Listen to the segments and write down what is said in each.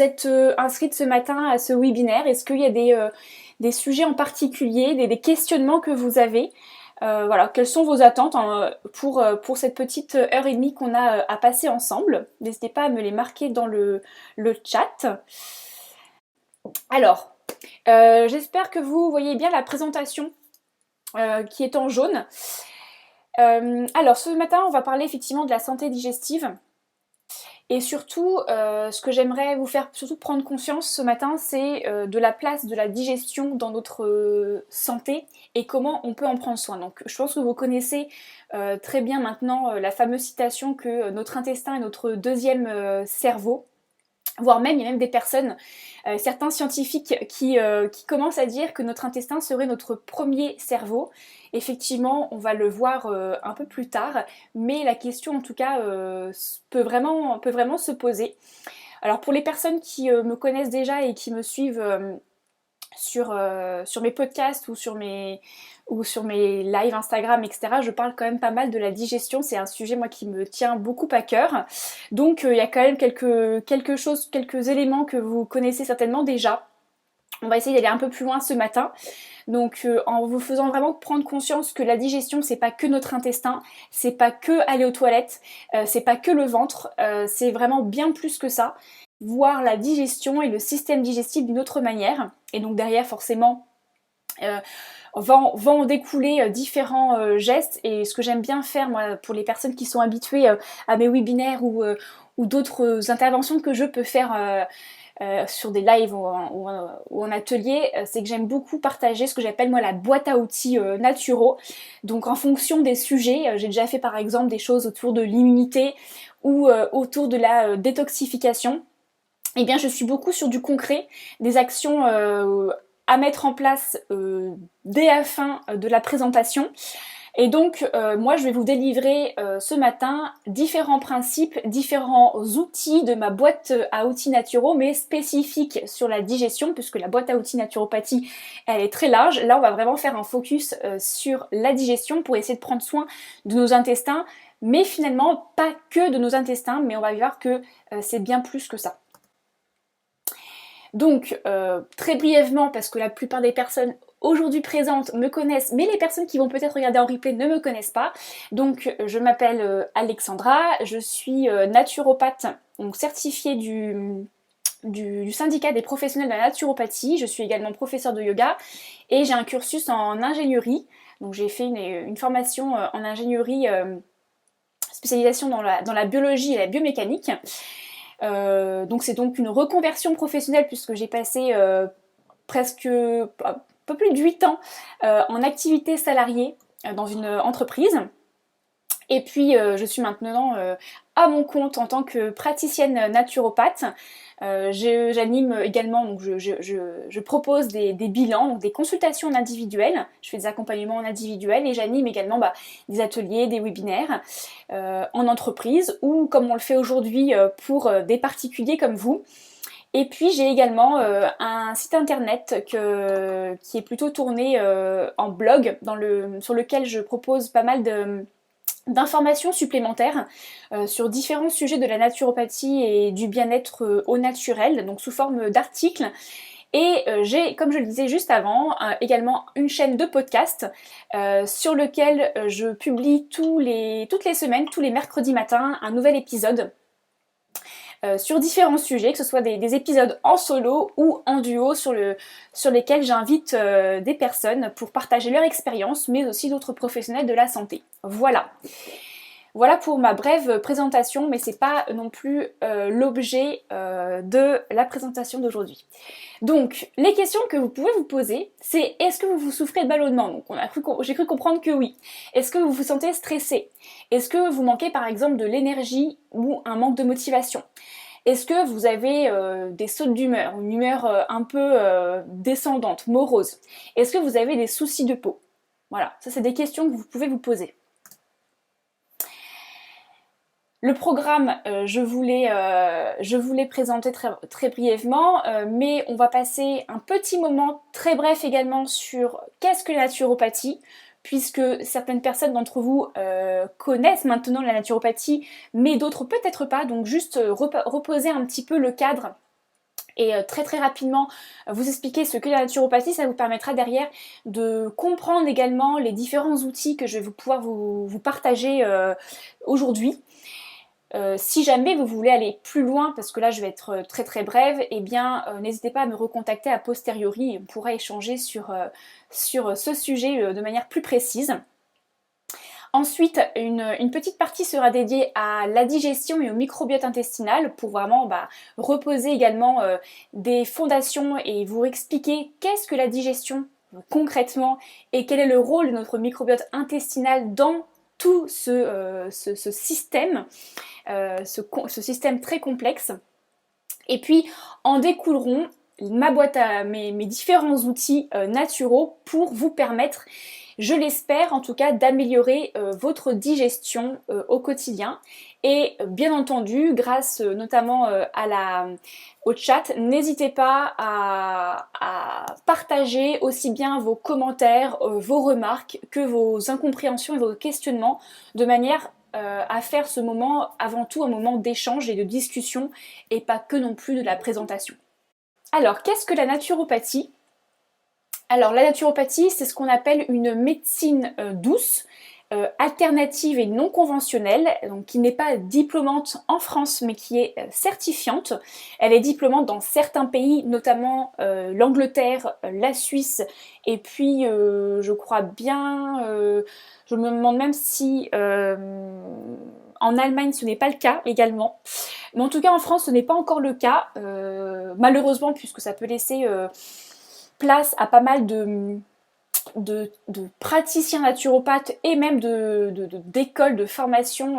êtes inscrite ce matin à ce webinaire? Est-ce qu'il y a des sujets en particulier, des questionnements que vous avez? Voilà, quelles sont vos attentes pour cette petite heure et demie qu'on a à passer ensemble? N'hésitez pas à me les marquer dans le chat. Alors, j'espère que vous voyez bien la présentation qui est en jaune. Alors, ce matin, on va parler effectivement de la santé digestive. Et surtout, ce que j'aimerais vous faire surtout prendre conscience ce matin, c'est de la place de la digestion dans notre santé et comment on peut en prendre soin. Donc je pense que vous connaissez très bien maintenant la fameuse citation que notre intestin est notre deuxième cerveau. Voire même, il y a même des personnes, certains scientifiques qui commencent à dire que notre intestin serait notre premier cerveau. Effectivement, on va le voir un peu plus tard, mais la question en tout cas peut vraiment se poser. Alors pour les personnes qui me connaissent déjà et qui me suivent sur mes podcasts ou sur mes lives Instagram, etc., je parle quand même pas mal de la digestion. C'est un sujet, moi, qui me tient beaucoup à cœur. Donc, il y a quand même quelques éléments que vous connaissez certainement déjà. On va essayer d'aller un peu plus loin ce matin. Donc, en vous faisant vraiment prendre conscience que la digestion, c'est pas que notre intestin, c'est pas que aller aux toilettes, c'est pas que le ventre, c'est vraiment bien plus que ça. Voir la digestion et le système digestif d'une autre manière. Et donc derrière, forcément, va en découler différents gestes. Et ce que j'aime bien faire, moi, pour les personnes qui sont habituées à mes webinaires ou d'autres interventions que je peux faire sur des lives ou en atelier, c'est que j'aime beaucoup partager ce que j'appelle moi la boîte à outils naturaux. Donc en fonction des sujets, j'ai déjà fait par exemple des choses autour de l'immunité ou autour de la détoxification. Eh bien, je suis beaucoup sur du concret, des actions à mettre en place dès la fin de la présentation. Et donc, moi, je vais vous délivrer ce matin différents principes, différents outils de ma boîte à outils naturaux, mais spécifiques sur la digestion, puisque la boîte à outils naturopathie, elle est très large. Là, on va vraiment faire un focus sur la digestion pour essayer de prendre soin de nos intestins, mais finalement, pas que de nos intestins, mais on va voir que c'est bien plus que ça. Donc, très brièvement, parce que la plupart des personnes aujourd'hui présentes me connaissent, mais les personnes qui vont peut-être regarder en replay ne me connaissent pas. Donc, je m'appelle Alexandra, je suis naturopathe, donc certifiée du syndicat des professionnels de la naturopathie. Je suis également professeure de yoga et j'ai un cursus en ingénierie. Donc, j'ai fait une formation en ingénierie, spécialisation dans la biologie et la biomécanique. Donc c'est donc une reconversion professionnelle puisque j'ai passé presque un peu plus de 8 ans en activité salariée dans une entreprise. Et puis je suis maintenant à mon compte en tant que praticienne naturopathe. J'anime également, donc je propose des bilans, donc des consultations en individuel. Je fais des accompagnements en individuel et j'anime également des ateliers, des webinaires en entreprise ou comme on le fait aujourd'hui pour des particuliers comme vous. Et puis j'ai également un site internet qui est plutôt tourné en blog sur lequel je propose pas mal d'informations supplémentaires sur différents sujets de la naturopathie et du bien-être au naturel, donc sous forme d'articles. Et j'ai, comme je le disais juste avant, également une chaîne de podcast sur lequel je publie toutes les semaines, tous les mercredis matins, un nouvel épisode sur différents sujets, que ce soit des épisodes en solo ou en duo sur lesquels j'invite des personnes pour partager leur expérience, mais aussi d'autres professionnels de la santé. Voilà. Voilà pour ma brève présentation, mais c'est pas non plus l'objet de la présentation d'aujourd'hui. Donc, les questions que vous pouvez vous poser, c'est est-ce que vous souffrez de ballonnement? Donc, j'ai cru comprendre que oui. Est-ce que vous vous sentez stressé? Est-ce que vous manquez par exemple de l'énergie ou un manque de motivation? Est-ce que vous avez des sautes d'humeur, une humeur un peu descendante, morose? Est-ce que vous avez des soucis de peau? Voilà, ça c'est des questions que vous pouvez vous poser. Le programme, je voulais présenter très brièvement, mais on va passer un petit moment très bref également sur qu'est-ce que la naturopathie, puisque certaines personnes d'entre vous connaissent maintenant la naturopathie, mais d'autres peut-être pas, donc juste reposer un petit peu le cadre Et très rapidement vous expliquer ce que la naturopathie, ça vous permettra derrière de comprendre également les différents outils que je vais pouvoir vous partager aujourd'hui. Si jamais vous voulez aller plus loin, parce que là je vais être très brève, eh bien n'hésitez pas à me recontacter a posteriori, on pourra échanger sur ce sujet de manière plus précise. Ensuite, une petite partie sera dédiée à la digestion et au microbiote intestinal pour vraiment reposer également des fondations et vous expliquer qu'est-ce que la digestion concrètement et quel est le rôle de notre microbiote intestinal dans tout ce système, ce système très complexe. Et puis en découleront ma boîte à mes différents outils naturaux pour vous permettre, je l'espère en tout cas, d'améliorer votre digestion au quotidien. Et bien entendu, grâce notamment au chat, n'hésitez pas à partager aussi bien vos commentaires, vos remarques que vos incompréhensions et vos questionnements, de manière à faire ce moment avant tout un moment d'échange et de discussion et pas que non plus de la présentation. Alors, qu'est-ce que la naturopathie ? Alors, la naturopathie, c'est ce qu'on appelle une médecine douce, alternative et non conventionnelle, donc qui n'est pas diplômante en France, mais qui est certifiante. Elle est diplômante dans certains pays, notamment l'Angleterre, la Suisse, et puis je crois bien, je me demande même si en Allemagne ce n'est pas le cas également. Mais en tout cas en France ce n'est pas encore le cas, malheureusement, puisque ça peut laisser place à pas mal de praticiens naturopathes et même d'écoles de formation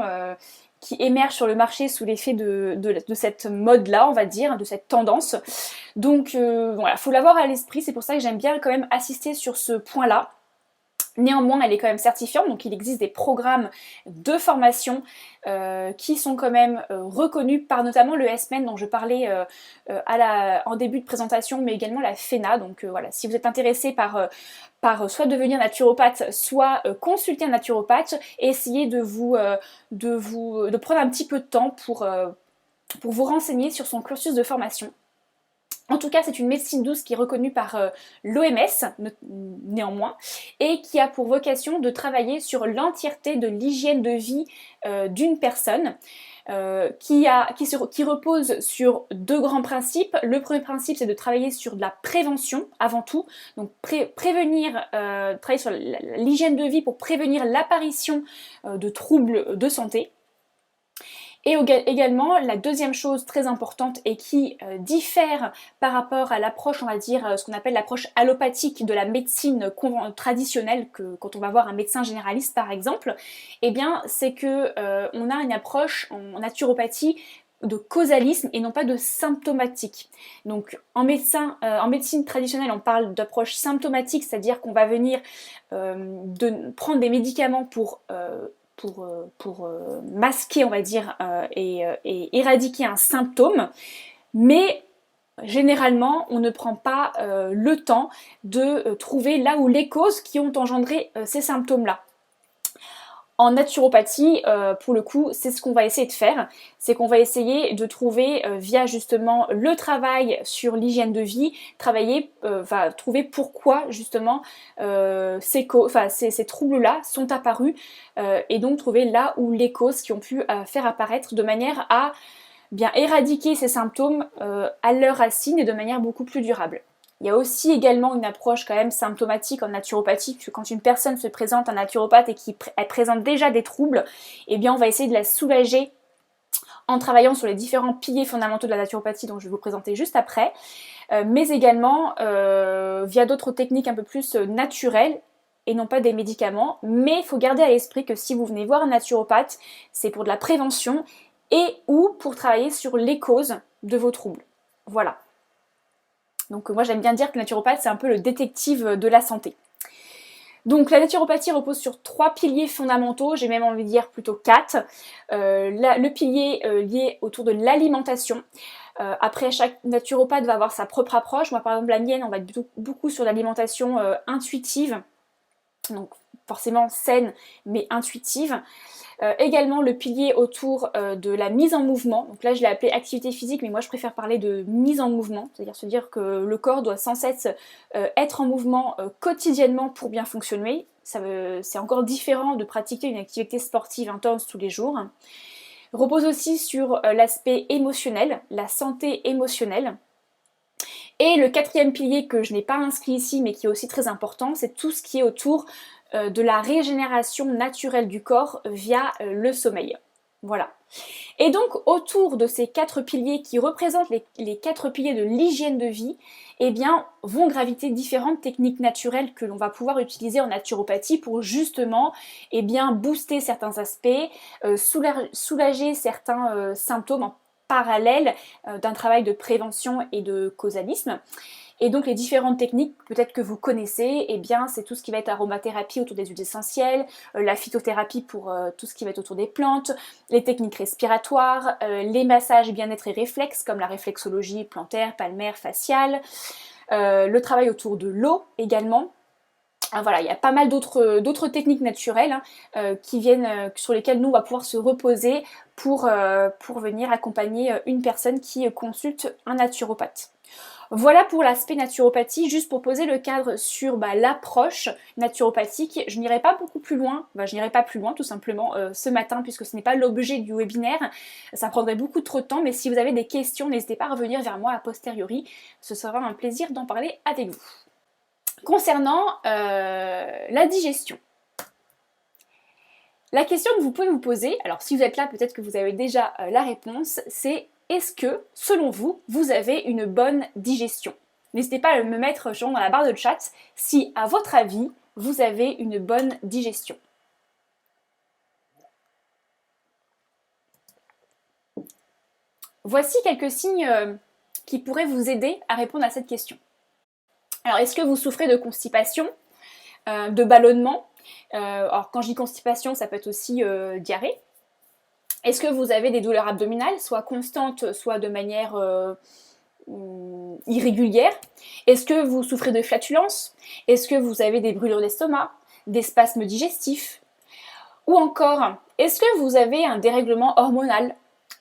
qui émergent sur le marché sous l'effet de cette mode-là, on va dire, de cette tendance. Donc voilà, faut l'avoir à l'esprit, c'est pour ça que j'aime bien quand même assister sur ce point-là. Néanmoins, elle est quand même certifiante, donc il existe des programmes de formation qui sont quand même reconnus par notamment le SMEN dont je parlais en début de présentation, mais également la FENA. Donc voilà, si vous êtes intéressé par soit devenir naturopathe, soit consulter un naturopathe, et essayez de prendre un petit peu de temps pour vous renseigner sur son cursus de formation. En tout cas, c'est une médecine douce qui est reconnue par l'OMS, néanmoins, et qui a pour vocation de travailler sur l'entièreté de l'hygiène de vie d'une personne, qui repose sur deux grands principes. Le premier principe, c'est de travailler sur de la prévention avant tout, donc travailler sur l'hygiène de vie pour prévenir l'apparition de troubles de santé. Et également, la deuxième chose très importante et qui diffère par rapport à l'approche, on va dire, ce qu'on appelle l'approche allopathique de la médecine traditionnelle, quand on va voir un médecin généraliste par exemple, eh bien c'est que on a une approche en naturopathie de causalisme et non pas de symptomatique. Donc en médecine traditionnelle, on parle d'approche symptomatique, c'est-à-dire qu'on va venir prendre des médicaments pour masquer, on va dire, et éradiquer un symptôme, mais généralement on ne prend pas le temps de trouver là où les causes qui ont engendré ces symptômes-là. En naturopathie, pour le coup, c'est ce qu'on va essayer de faire, c'est qu'on va essayer de trouver, via justement le travail sur l'hygiène de vie, trouver pourquoi justement ces troubles-là sont apparus, et donc trouver là où les causes qui ont pu faire apparaître, de manière à bien éradiquer ces symptômes à leurs racines et de manière beaucoup plus durable. Il y a aussi également une approche quand même symptomatique en naturopathie, puisque quand une personne se présente à un naturopathe et qu'elle présente déjà des troubles, eh bien on va essayer de la soulager en travaillant sur les différents piliers fondamentaux de la naturopathie dont je vais vous présenter juste après, mais également via d'autres techniques un peu plus naturelles et non pas des médicaments. Mais il faut garder à l'esprit que si vous venez voir un naturopathe, c'est pour de la prévention et ou pour travailler sur les causes de vos troubles. Voilà. Donc moi j'aime bien dire que le naturopathe c'est un peu le détective de la santé. Donc la naturopathie repose sur 3 piliers fondamentaux, j'ai même envie de dire plutôt 4. Le pilier lié autour de l'alimentation. Après, chaque naturopathe va avoir sa propre approche. Moi par exemple la mienne, on va être beaucoup sur l'alimentation intuitive. Donc forcément saine mais intuitive. Également le pilier autour de la mise en mouvement, donc là je l'ai appelé activité physique, mais moi je préfère parler de mise en mouvement, c'est-à-dire se dire que le corps doit sans cesse être en mouvement quotidiennement pour bien fonctionner. C'est encore différent de pratiquer une activité sportive intense tous les jours. Repose aussi sur l'aspect émotionnel, la santé émotionnelle. Et le quatrième pilier que je n'ai pas inscrit ici mais qui est aussi très important, c'est tout ce qui est autour de la régénération naturelle du corps via le sommeil. Voilà. Et donc autour de ces 4 piliers qui représentent les 4 piliers de l'hygiène de vie, eh bien vont graviter différentes techniques naturelles que l'on va pouvoir utiliser en naturopathie pour justement eh bien, booster certains aspects, soulager certains symptômes en parallèle d'un travail de prévention et de causalisme. Et donc les différentes techniques, peut-être que vous connaissez, eh bien c'est tout ce qui va être aromathérapie autour des huiles essentielles, la phytothérapie pour tout ce qui va être autour des plantes, les techniques respiratoires, les massages bien-être et réflexes comme la réflexologie plantaire, palmaire, faciale, le travail autour de l'eau également. Voilà, il y a pas mal d'autres techniques naturelles qui viennent, sur lesquelles nous on va pouvoir se reposer pour venir accompagner une personne qui consulte un naturopathe. Voilà pour l'aspect naturopathie, juste pour poser le cadre sur l'approche naturopathique. Je n'irai pas beaucoup plus loin, je n'irai pas plus loin tout simplement ce matin puisque ce n'est pas l'objet du webinaire. Ça prendrait beaucoup trop de temps, mais si vous avez des questions, n'hésitez pas à revenir vers moi a posteriori. Ce sera un plaisir d'en parler avec vous. Concernant la digestion. La question que vous pouvez vous poser, alors si vous êtes là, peut-être que vous avez déjà la réponse, c'est est-ce que, selon vous, vous avez une bonne digestion? N'hésitez pas à me mettre dans la barre de chat si, à votre avis, vous avez une bonne digestion. Voici quelques signes qui pourraient vous aider à répondre à cette question. Alors, est-ce que vous souffrez de constipation, de ballonnement? Alors, quand je dis constipation, ça peut être aussi diarrhée. Est-ce que vous avez des douleurs abdominales, soit constantes, soit de manière irrégulière? Est-ce que vous souffrez de flatulence? Est-ce que vous avez des brûlures d'estomac, des spasmes digestifs? Ou encore, est-ce que vous avez un dérèglement hormonal,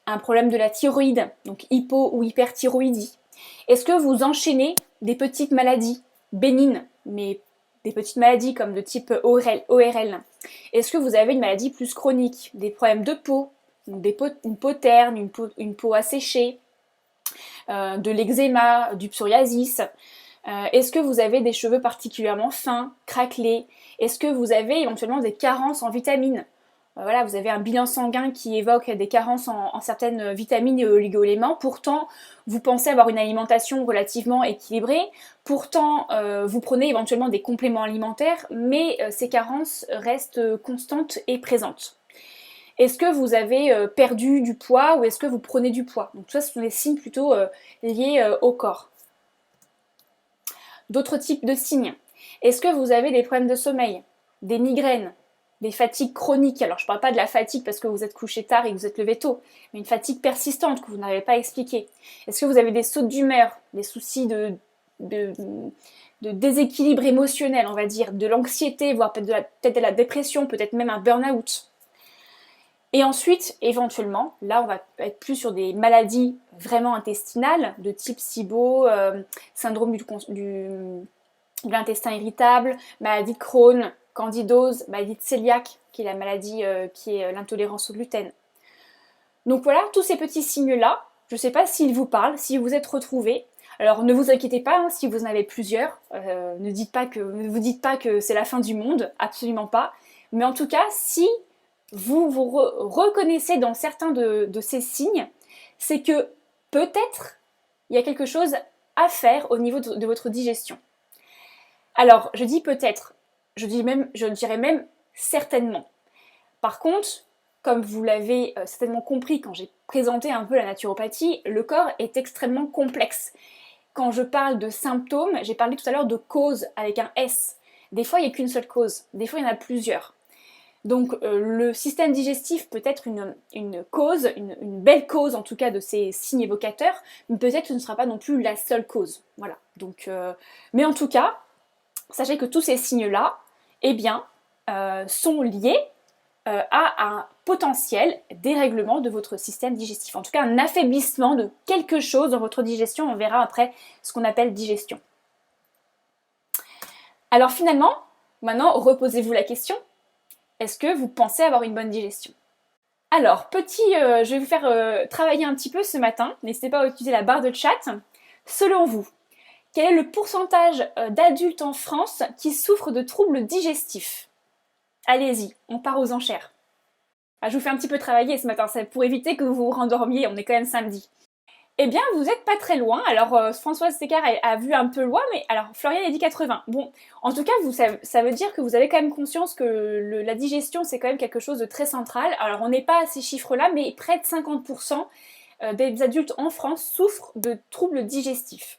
un problème de la thyroïde, donc hypo ou hyperthyroïdie? Est-ce que vous enchaînez des petites maladies bénignes, mais des petites maladies comme de type ORL? Est-ce que vous avez une maladie plus chronique, des problèmes de peau, une peau terne, une peau asséchée, de l'eczéma, du psoriasis? Est-ce que vous avez des cheveux particulièrement fins, craquelés? Est-ce que vous avez éventuellement des carences en vitamines? Voilà, vous avez un bilan sanguin qui évoque des carences en certaines vitamines et oligo-éléments. Pourtant, vous pensez avoir une alimentation relativement équilibrée. Pourtant, vous prenez éventuellement des compléments alimentaires, mais ces carences restent constantes et présentes. Est-ce que vous avez perdu du poids ou est-ce que vous prenez du poids? Donc ça, ce sont des signes plutôt liés au corps. D'autres types de signes. Est-ce que vous avez des problèmes de sommeil, des migraines, des fatigues chroniques? Alors je ne parle pas de la fatigue parce que vous êtes couché tard et que vous êtes levé tôt, mais une fatigue persistante que vous n'avez pas expliquée. Est-ce que vous avez des sautes d'humeur, des soucis de déséquilibre émotionnel, on va dire, de l'anxiété, voire peut-être de la dépression, peut-être même un burn-out? Et ensuite, éventuellement, là on va être plus sur des maladies vraiment intestinales, de type SIBO, syndrome de l'intestin irritable, maladie de Crohn, candidose, maladie de cœliaque, qui est la maladie qui est l'intolérance au gluten. Donc voilà, tous ces petits signes-là, je ne sais pas s'ils vous parlent, si vous êtes retrouvés. Alors ne vous inquiétez pas, si vous en avez plusieurs, ne vous dites pas que c'est la fin du monde, absolument pas. Mais en tout cas, si vous vous reconnaissez dans certains de ces signes, c'est que peut-être il y a quelque chose à faire au niveau de votre digestion. Alors, je dis peut-être, je dirais même certainement. Par contre, comme vous l'avez certainement compris quand j'ai présenté un peu la naturopathie, le corps est extrêmement complexe. Quand je parle de symptômes, j'ai parlé tout à l'heure de cause avec un S. Des fois, il n'y a qu'une seule cause, des fois, il y en a plusieurs. Donc le système digestif peut être une cause, une belle cause en tout cas de ces signes évocateurs, mais peut-être que ce ne sera pas non plus la seule cause. Voilà. Donc, mais en tout cas, sachez que tous ces signes-là, eh bien, sont liées à un potentiel dérèglement de votre système digestif. En tout cas, un affaiblissement de quelque chose dans votre digestion. On verra après ce qu'on appelle digestion. Alors finalement, maintenant, reposez-vous la question. Est-ce que vous pensez avoir une bonne digestion? Alors, je vais vous faire travailler un petit peu ce matin. N'hésitez pas à utiliser la barre de chat. Selon vous, quel est le pourcentage d'adultes en France qui souffrent de troubles digestifs? Allez-y, on part aux enchères. Je vous fais un petit peu travailler ce matin, c'est pour éviter que vous vous rendormiez, on est quand même samedi. Eh bien, vous n'êtes pas très loin. Alors, Françoise Sécart a vu un peu loin, mais alors, Florian a dit 80. Bon, en tout cas, ça veut dire que vous avez quand même conscience que la digestion, c'est quand même quelque chose de très central. Alors, on n'est pas à ces chiffres-là, mais près de 50% des adultes en France souffrent de troubles digestifs.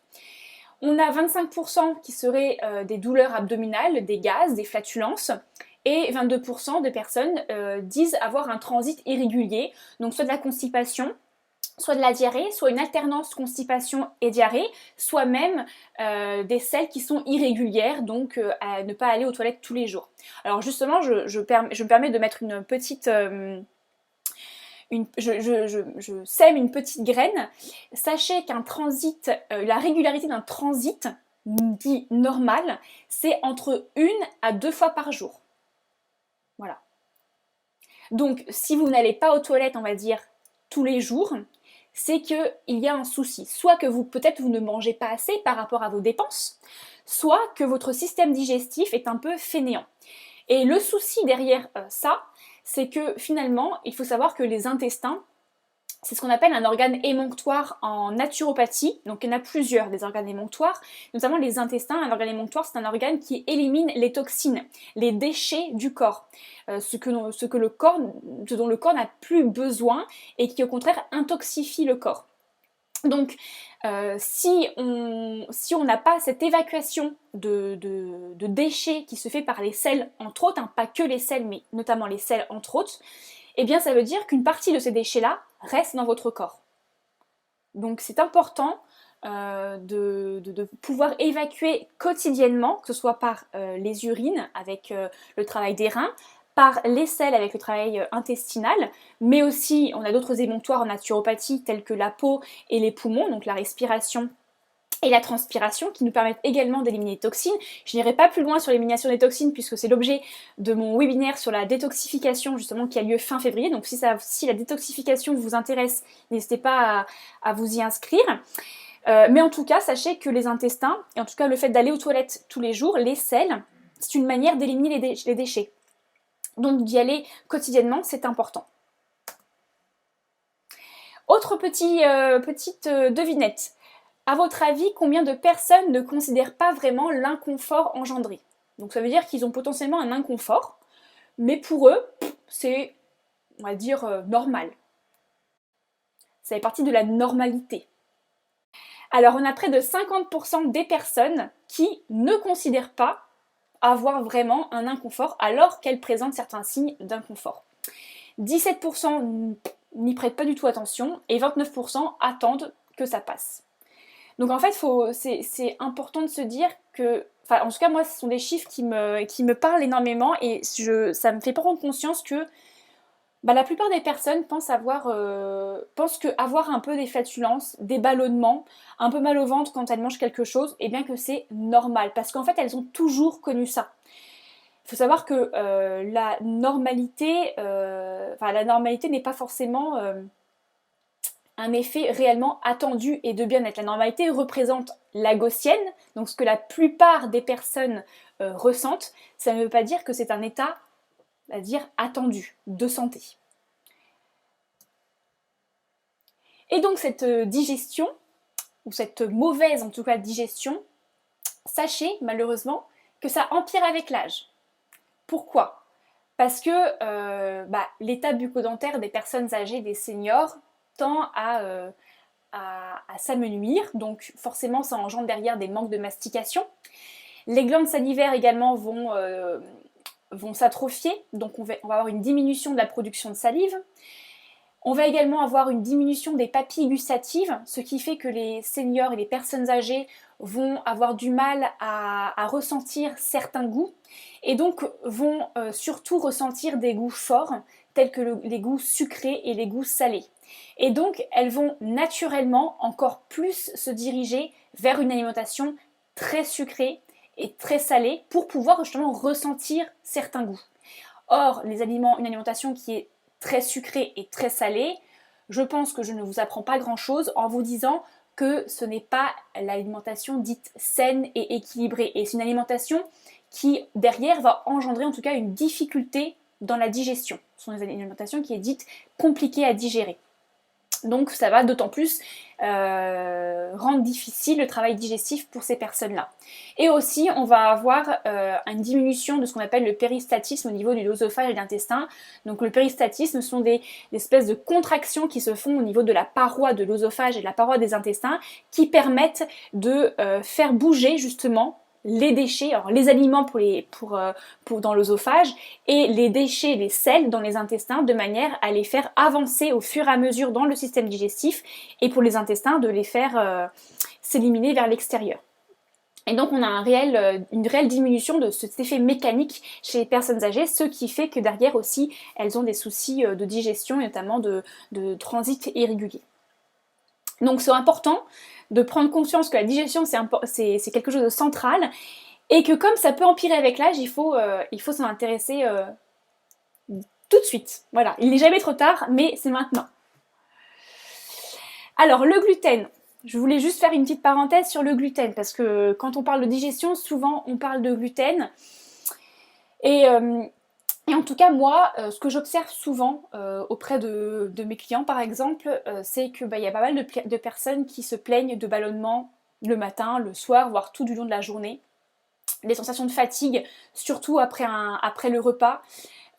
On a 25% qui seraient des douleurs abdominales, des gaz, des flatulences, et 22% de personnes disent avoir un transit irrégulier, donc soit de la constipation, soit de la diarrhée, soit une alternance constipation et diarrhée, soit même des selles qui sont irrégulières, donc à ne pas aller aux toilettes tous les jours. Alors justement, je me permets de mettre une petite... je sème une petite graine. Sachez qu'un transit, la régularité d'un transit dit normal, c'est entre 1 à 2 fois par jour. Voilà. Donc, si vous n'allez pas aux toilettes, on va dire, tous les jours, c'est qu'il y a un souci. Soit que peut-être vous ne mangez pas assez par rapport à vos dépenses, soit que votre système digestif est un peu fainéant. Et le souci derrière ça, c'est que finalement, il faut savoir que les intestins, c'est ce qu'on appelle un organe émonctoire en naturopathie. Donc il y en a plusieurs des organes émonctoires, notamment les intestins. Un organe émonctoire, c'est un organe qui élimine les toxines, les déchets du corps, ce dont le corps n'a plus besoin et qui au contraire intoxifie le corps. Donc si on n'a pas cette évacuation de déchets qui se fait par les selles entre autres, pas que les selles mais notamment les selles entre autres, eh bien ça veut dire qu'une partie de ces déchets-là reste dans votre corps. Donc c'est important de pouvoir évacuer quotidiennement, que ce soit par les urines avec le travail des reins, par les selles avec le travail intestinal, mais aussi on a d'autres émonctoires en naturopathie tels que la peau et les poumons, donc la respiration et la transpiration qui nous permettent également d'éliminer les toxines. Je n'irai pas plus loin sur l'élimination des toxines puisque c'est l'objet de mon webinaire sur la détoxification justement qui a lieu fin février. Donc si la détoxification vous intéresse, n'hésitez pas à vous y inscrire. Mais en tout cas, sachez que les intestins, et en tout cas le fait d'aller aux toilettes tous les jours, les selles, c'est une manière d'éliminer les déchets. Donc d'y aller quotidiennement, c'est important. Autre petite devinette. À votre avis, combien de personnes ne considèrent pas vraiment l'inconfort engendré? Donc ça veut dire qu'ils ont potentiellement un inconfort, mais pour eux, c'est, on va dire, normal. Ça fait partie de la normalité. Alors on a près de 50% des personnes qui ne considèrent pas avoir vraiment un inconfort alors qu'elles présentent certains signes d'inconfort. 17% n'y prêtent pas du tout attention et 29% attendent que ça passe. Donc en fait, c'est important de se dire que, en tout cas moi, ce sont des chiffres qui me parlent énormément et ça me fait prendre conscience que la plupart des personnes pensent que avoir un peu des flatulences, des ballonnements, un peu mal au ventre quand elles mangent quelque chose, et bien que c'est normal, parce qu'en fait elles ont toujours connu ça. Il faut savoir que la normalité n'est pas forcément un effet réellement attendu et de bien-être. La normalité représente la gaussienne, donc ce que la plupart des personnes ressentent. Ça ne veut pas dire que c'est un état, à dire, attendu, de santé. Et donc cette digestion, ou cette mauvaise en tout cas digestion, sachez malheureusement que ça empire avec l'âge. Pourquoi? Parce que l'état bucco-dentaire des personnes âgées, des seniors, tend à s'amenuire, donc forcément ça engendre derrière des manques de mastication. Les glandes salivaires également vont s'atrophier, donc on va avoir une diminution de la production de salive. On va également avoir une diminution des papilles gustatives, ce qui fait que les seniors et les personnes âgées vont avoir du mal à ressentir certains goûts et donc vont surtout ressentir des goûts forts tels que les goûts sucrés et les goûts salés. Et donc elles vont naturellement encore plus se diriger vers une alimentation très sucrée et très salée pour pouvoir justement ressentir certains goûts. Or, une alimentation qui est très sucrée et très salée, je pense que je ne vous apprends pas grand-chose en vous disant que ce n'est pas l'alimentation dite saine et équilibrée. Et c'est une alimentation qui, derrière, va engendrer en tout cas une difficulté dans la digestion. Ce sont des alimentations qui est dite compliquée à digérer. Donc ça va d'autant plus rendre difficile le travail digestif pour ces personnes-là. Et aussi, on va avoir une diminution de ce qu'on appelle le péristatisme au niveau de l'œsophage et de l'intestin. Donc le péristatisme sont des espèces de contractions qui se font au niveau de la paroi de l'œsophage et de la paroi des intestins qui permettent de faire bouger justement les déchets, alors les aliments dans l'œsophage et les déchets, les sels dans les intestins de manière à les faire avancer au fur et à mesure dans le système digestif et pour les intestins de les faire s'éliminer vers l'extérieur. Et donc on a une réelle diminution de cet effet mécanique chez les personnes âgées, ce qui fait que derrière aussi elles ont des soucis de digestion et notamment de transit irrégulier. Donc c'est important de prendre conscience que la digestion c'est quelque chose de central et que comme ça peut empirer avec l'âge, il faut s'en intéresser tout de suite. Voilà, il n'est jamais trop tard, mais c'est maintenant. Alors le gluten, je voulais juste faire une petite parenthèse sur le gluten parce que quand on parle de digestion, souvent on parle de gluten et en tout cas, moi, ce que j'observe souvent auprès de mes clients, par exemple, c'est qu'il y a pas mal de personnes qui se plaignent de ballonnements le matin, le soir, voire tout du long de la journée. Des sensations de fatigue, surtout après le repas.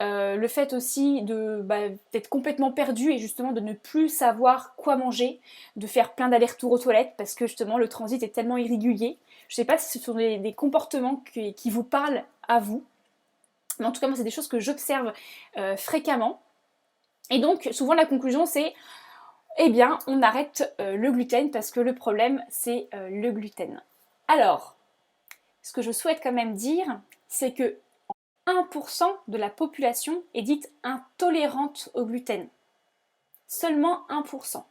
Le fait aussi d'être complètement perdu et justement de ne plus savoir quoi manger, de faire plein d'allers-retours aux toilettes parce que justement le transit est tellement irrégulier. Je ne sais pas si ce sont des comportements qui vous parlent à vous. Mais en tout cas, moi, c'est des choses que j'observe fréquemment. Et donc, souvent, la conclusion, c'est eh bien, on arrête le gluten parce que le problème, c'est le gluten. Alors, ce que je souhaite quand même dire, c'est que 1% de la population est dite intolérante au gluten. Seulement 1%.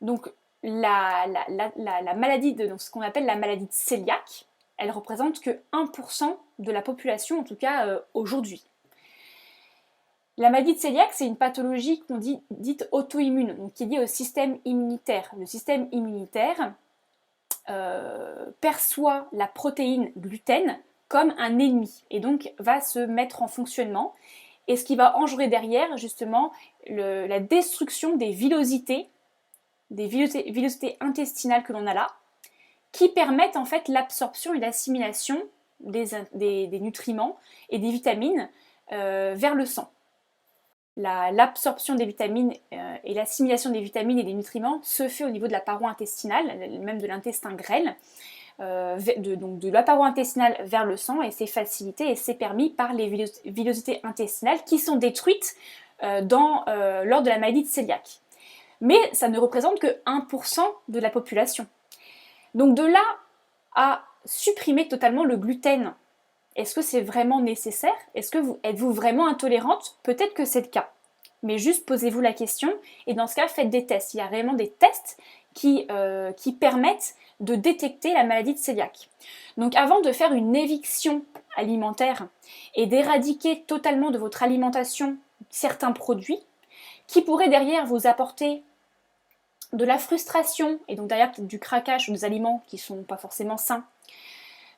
Donc, la maladie donc ce qu'on appelle la maladie de cœliaque, elle représente que 1% de la population, en tout cas aujourd'hui. La maladie de cœliaque, c'est une pathologie qu'on dit dite auto-immune, donc qui est liée au système immunitaire. Le système immunitaire perçoit la protéine gluten comme un ennemi et donc va se mettre en fonctionnement. Et ce qui va engendrer derrière, justement, la destruction des villosités intestinales que l'on a là, qui permettent en fait l'absorption et l'assimilation des nutriments et des vitamines vers le sang. L'absorption des vitamines et l'assimilation des vitamines et des nutriments se fait au niveau de la paroi intestinale, même de l'intestin grêle, donc de la paroi intestinale vers le sang, et c'est facilité et c'est permis par les villosités intestinales qui sont détruites lors de la maladie de cœliaque. Mais ça ne représente que 1% de la population. Donc de là à supprimer totalement le gluten, est-ce que c'est vraiment nécessaire? Êtes-vous vraiment intolérante? Peut-être que c'est le cas. Mais juste posez-vous la question et dans ce cas, faites des tests. Il y a réellement des tests qui permettent de détecter la maladie de cœliaque. Donc avant de faire une éviction alimentaire et d'éradiquer totalement de votre alimentation certains produits qui pourraient derrière vous apporter de la frustration et donc derrière du craquage sur des aliments qui ne sont pas forcément sains,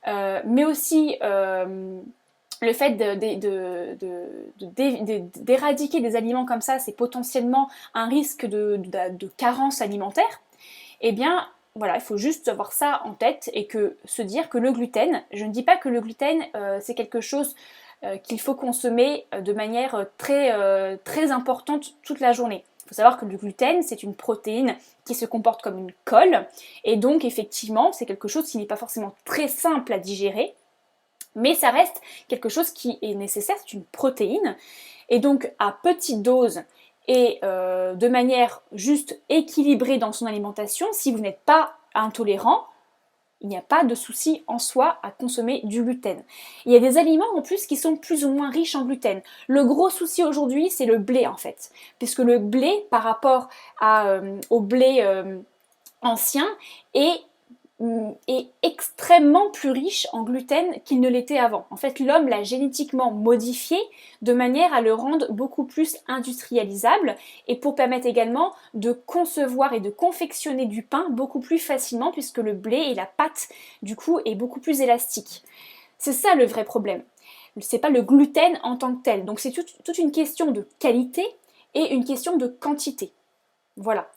mais aussi le fait d'éradiquer des aliments comme ça, c'est potentiellement un risque de carence alimentaire. Eh bien, voilà, il faut juste avoir ça en tête et se dire que le gluten, je ne dis pas que le gluten c'est quelque chose qu'il faut consommer de manière très importante toute la journée. Il faut savoir que le gluten, c'est une protéine qui se comporte comme une colle, et donc effectivement, c'est quelque chose qui n'est pas forcément très simple à digérer, mais ça reste quelque chose qui est nécessaire, c'est une protéine, et donc à petite dose et de manière juste équilibrée dans son alimentation, si vous n'êtes pas intolérant, il n'y a pas de souci en soi à consommer du gluten. Il y a des aliments en plus qui sont plus ou moins riches en gluten. Le gros souci aujourd'hui, c'est le blé en fait, puisque le blé, par rapport au blé ancien, est extrêmement plus riche en gluten qu'il ne l'était avant. En fait, l'homme l'a génétiquement modifié de manière à le rendre beaucoup plus industrialisable et pour permettre également de concevoir et de confectionner du pain beaucoup plus facilement puisque le blé et la pâte, du coup, est beaucoup plus élastique. C'est ça le vrai problème. C'est pas le gluten en tant que tel. Donc c'est toute une question de qualité et une question de quantité. Voilà.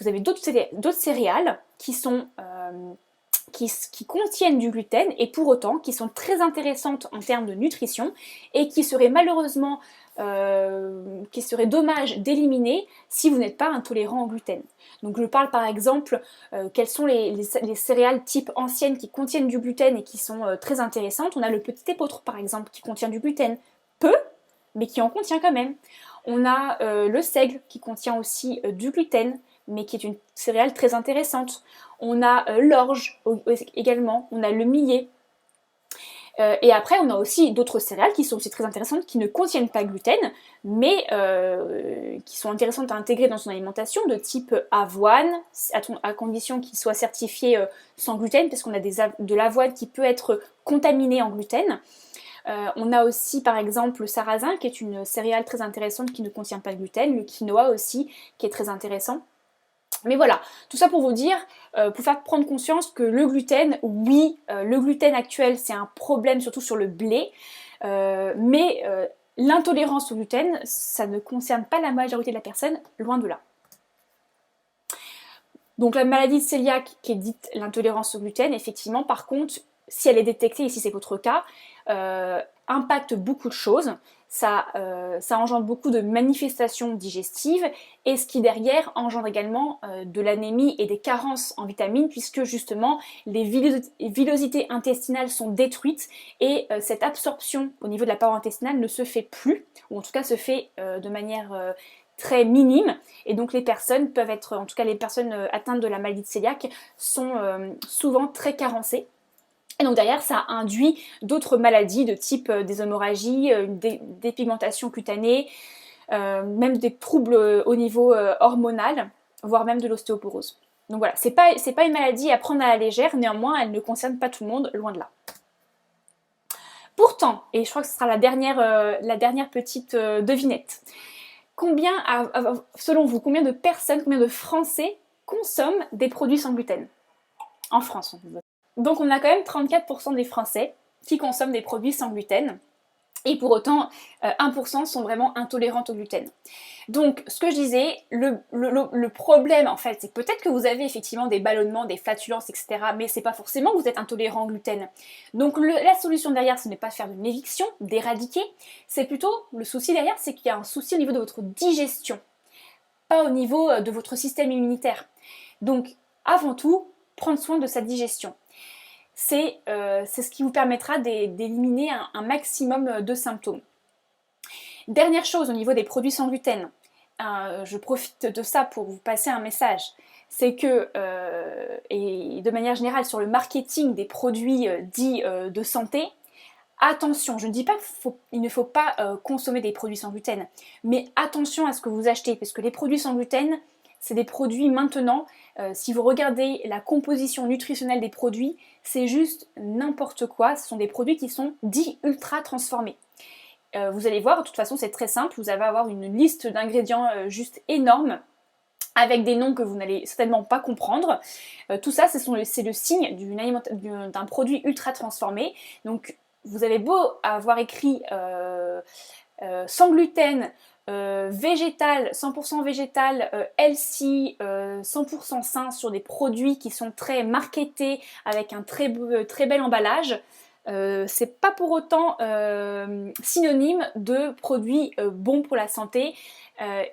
Vous avez d'autres céréales qui sont qui contiennent du gluten et pour autant qui sont très intéressantes en termes de nutrition et qui seraient malheureusement qui serait dommage d'éliminer si vous n'êtes pas intolérant au gluten. Donc je parle par exemple quelles sont les céréales type anciennes qui contiennent du gluten et qui sont très intéressantes. On a le petit épeautre par exemple qui contient du gluten, peu, mais qui en contient quand même. On a le seigle qui contient aussi du gluten, mais qui est une céréale très intéressante. On a l'orge également, on a le millet. Et après, on a aussi d'autres céréales qui sont aussi très intéressantes, qui ne contiennent pas gluten, mais qui sont intéressantes à intégrer dans son alimentation, de type avoine, à condition qu'il soit certifié sans gluten, parce qu'on a de l'avoine qui peut être contaminée en gluten. On a aussi par exemple le sarrasin, qui est une céréale très intéressante qui ne contient pas de gluten, le quinoa aussi, qui est très intéressant. Mais voilà, tout ça pour vous dire, pour faire prendre conscience que le gluten, oui, le gluten actuel c'est un problème surtout sur le blé, mais l'intolérance au gluten, ça ne concerne pas la majorité de la personne, loin de là. Donc la maladie de cœliaque qui est dite l'intolérance au gluten, effectivement, par contre, si elle est détectée, et si c'est votre cas, impacte beaucoup de choses. Ça engendre beaucoup de manifestations digestives et ce qui derrière engendre également de l'anémie et des carences en vitamines puisque justement les villosités intestinales sont détruites et cette absorption au niveau de la paroi intestinale ne se fait plus, ou en tout cas se fait de manière très minime et donc les personnes peuvent être, en tout cas les personnes atteintes de la maladie de cœliaque sont souvent très carencées. Et donc derrière, ça induit d'autres maladies de type des hémorragies, une dépigmentation cutanée, même des troubles au niveau hormonal, voire même de l'ostéoporose. Donc voilà, c'est pas une maladie à prendre à la légère, néanmoins, elle ne concerne pas tout le monde, loin de là. Pourtant, et je crois que ce sera la dernière petite devinette, selon vous, combien de personnes, combien de Français consomment des produits sans gluten en France? Donc on a quand même 34% des Français qui consomment des produits sans gluten. Et pour autant, 1% sont vraiment intolérantes au gluten. Donc, ce que je disais, le problème, en fait, c'est que peut-être que vous avez effectivement des ballonnements, des flatulences, etc. Mais c'est pas forcément que vous êtes intolérant au gluten. Donc, la solution derrière, ce n'est pas de faire une éviction, d'éradiquer. C'est plutôt, le souci derrière, c'est qu'il y a un souci au niveau de votre digestion. Pas au niveau de votre système immunitaire. Donc, avant tout, prendre soin de sa digestion. C'est ce qui vous permettra d'éliminer un maximum de symptômes. Dernière chose au niveau des produits sans gluten, je profite de ça pour vous passer un message, c'est que, et de manière générale sur le marketing des produits dits de santé, attention, je ne dis pas qu'il ne faut pas consommer des produits sans gluten, mais attention à ce que vous achetez, parce que les produits sans gluten, c'est des produits maintenant, si vous regardez la composition nutritionnelle des produits, c'est juste n'importe quoi, ce sont des produits qui sont dits ultra transformés. Vous allez voir, de toute façon c'est très simple, vous allez avoir une liste d'ingrédients juste énorme, avec des noms que vous n'allez certainement pas comprendre. Tout ça, c'est le signe d'un produit ultra transformé. Donc vous avez beau avoir écrit sans gluten, végétal, 100% végétal, healthy, 100% sain sur des produits qui sont très marketés avec un très bel emballage, c'est pas pour autant synonyme de produits bons pour la santé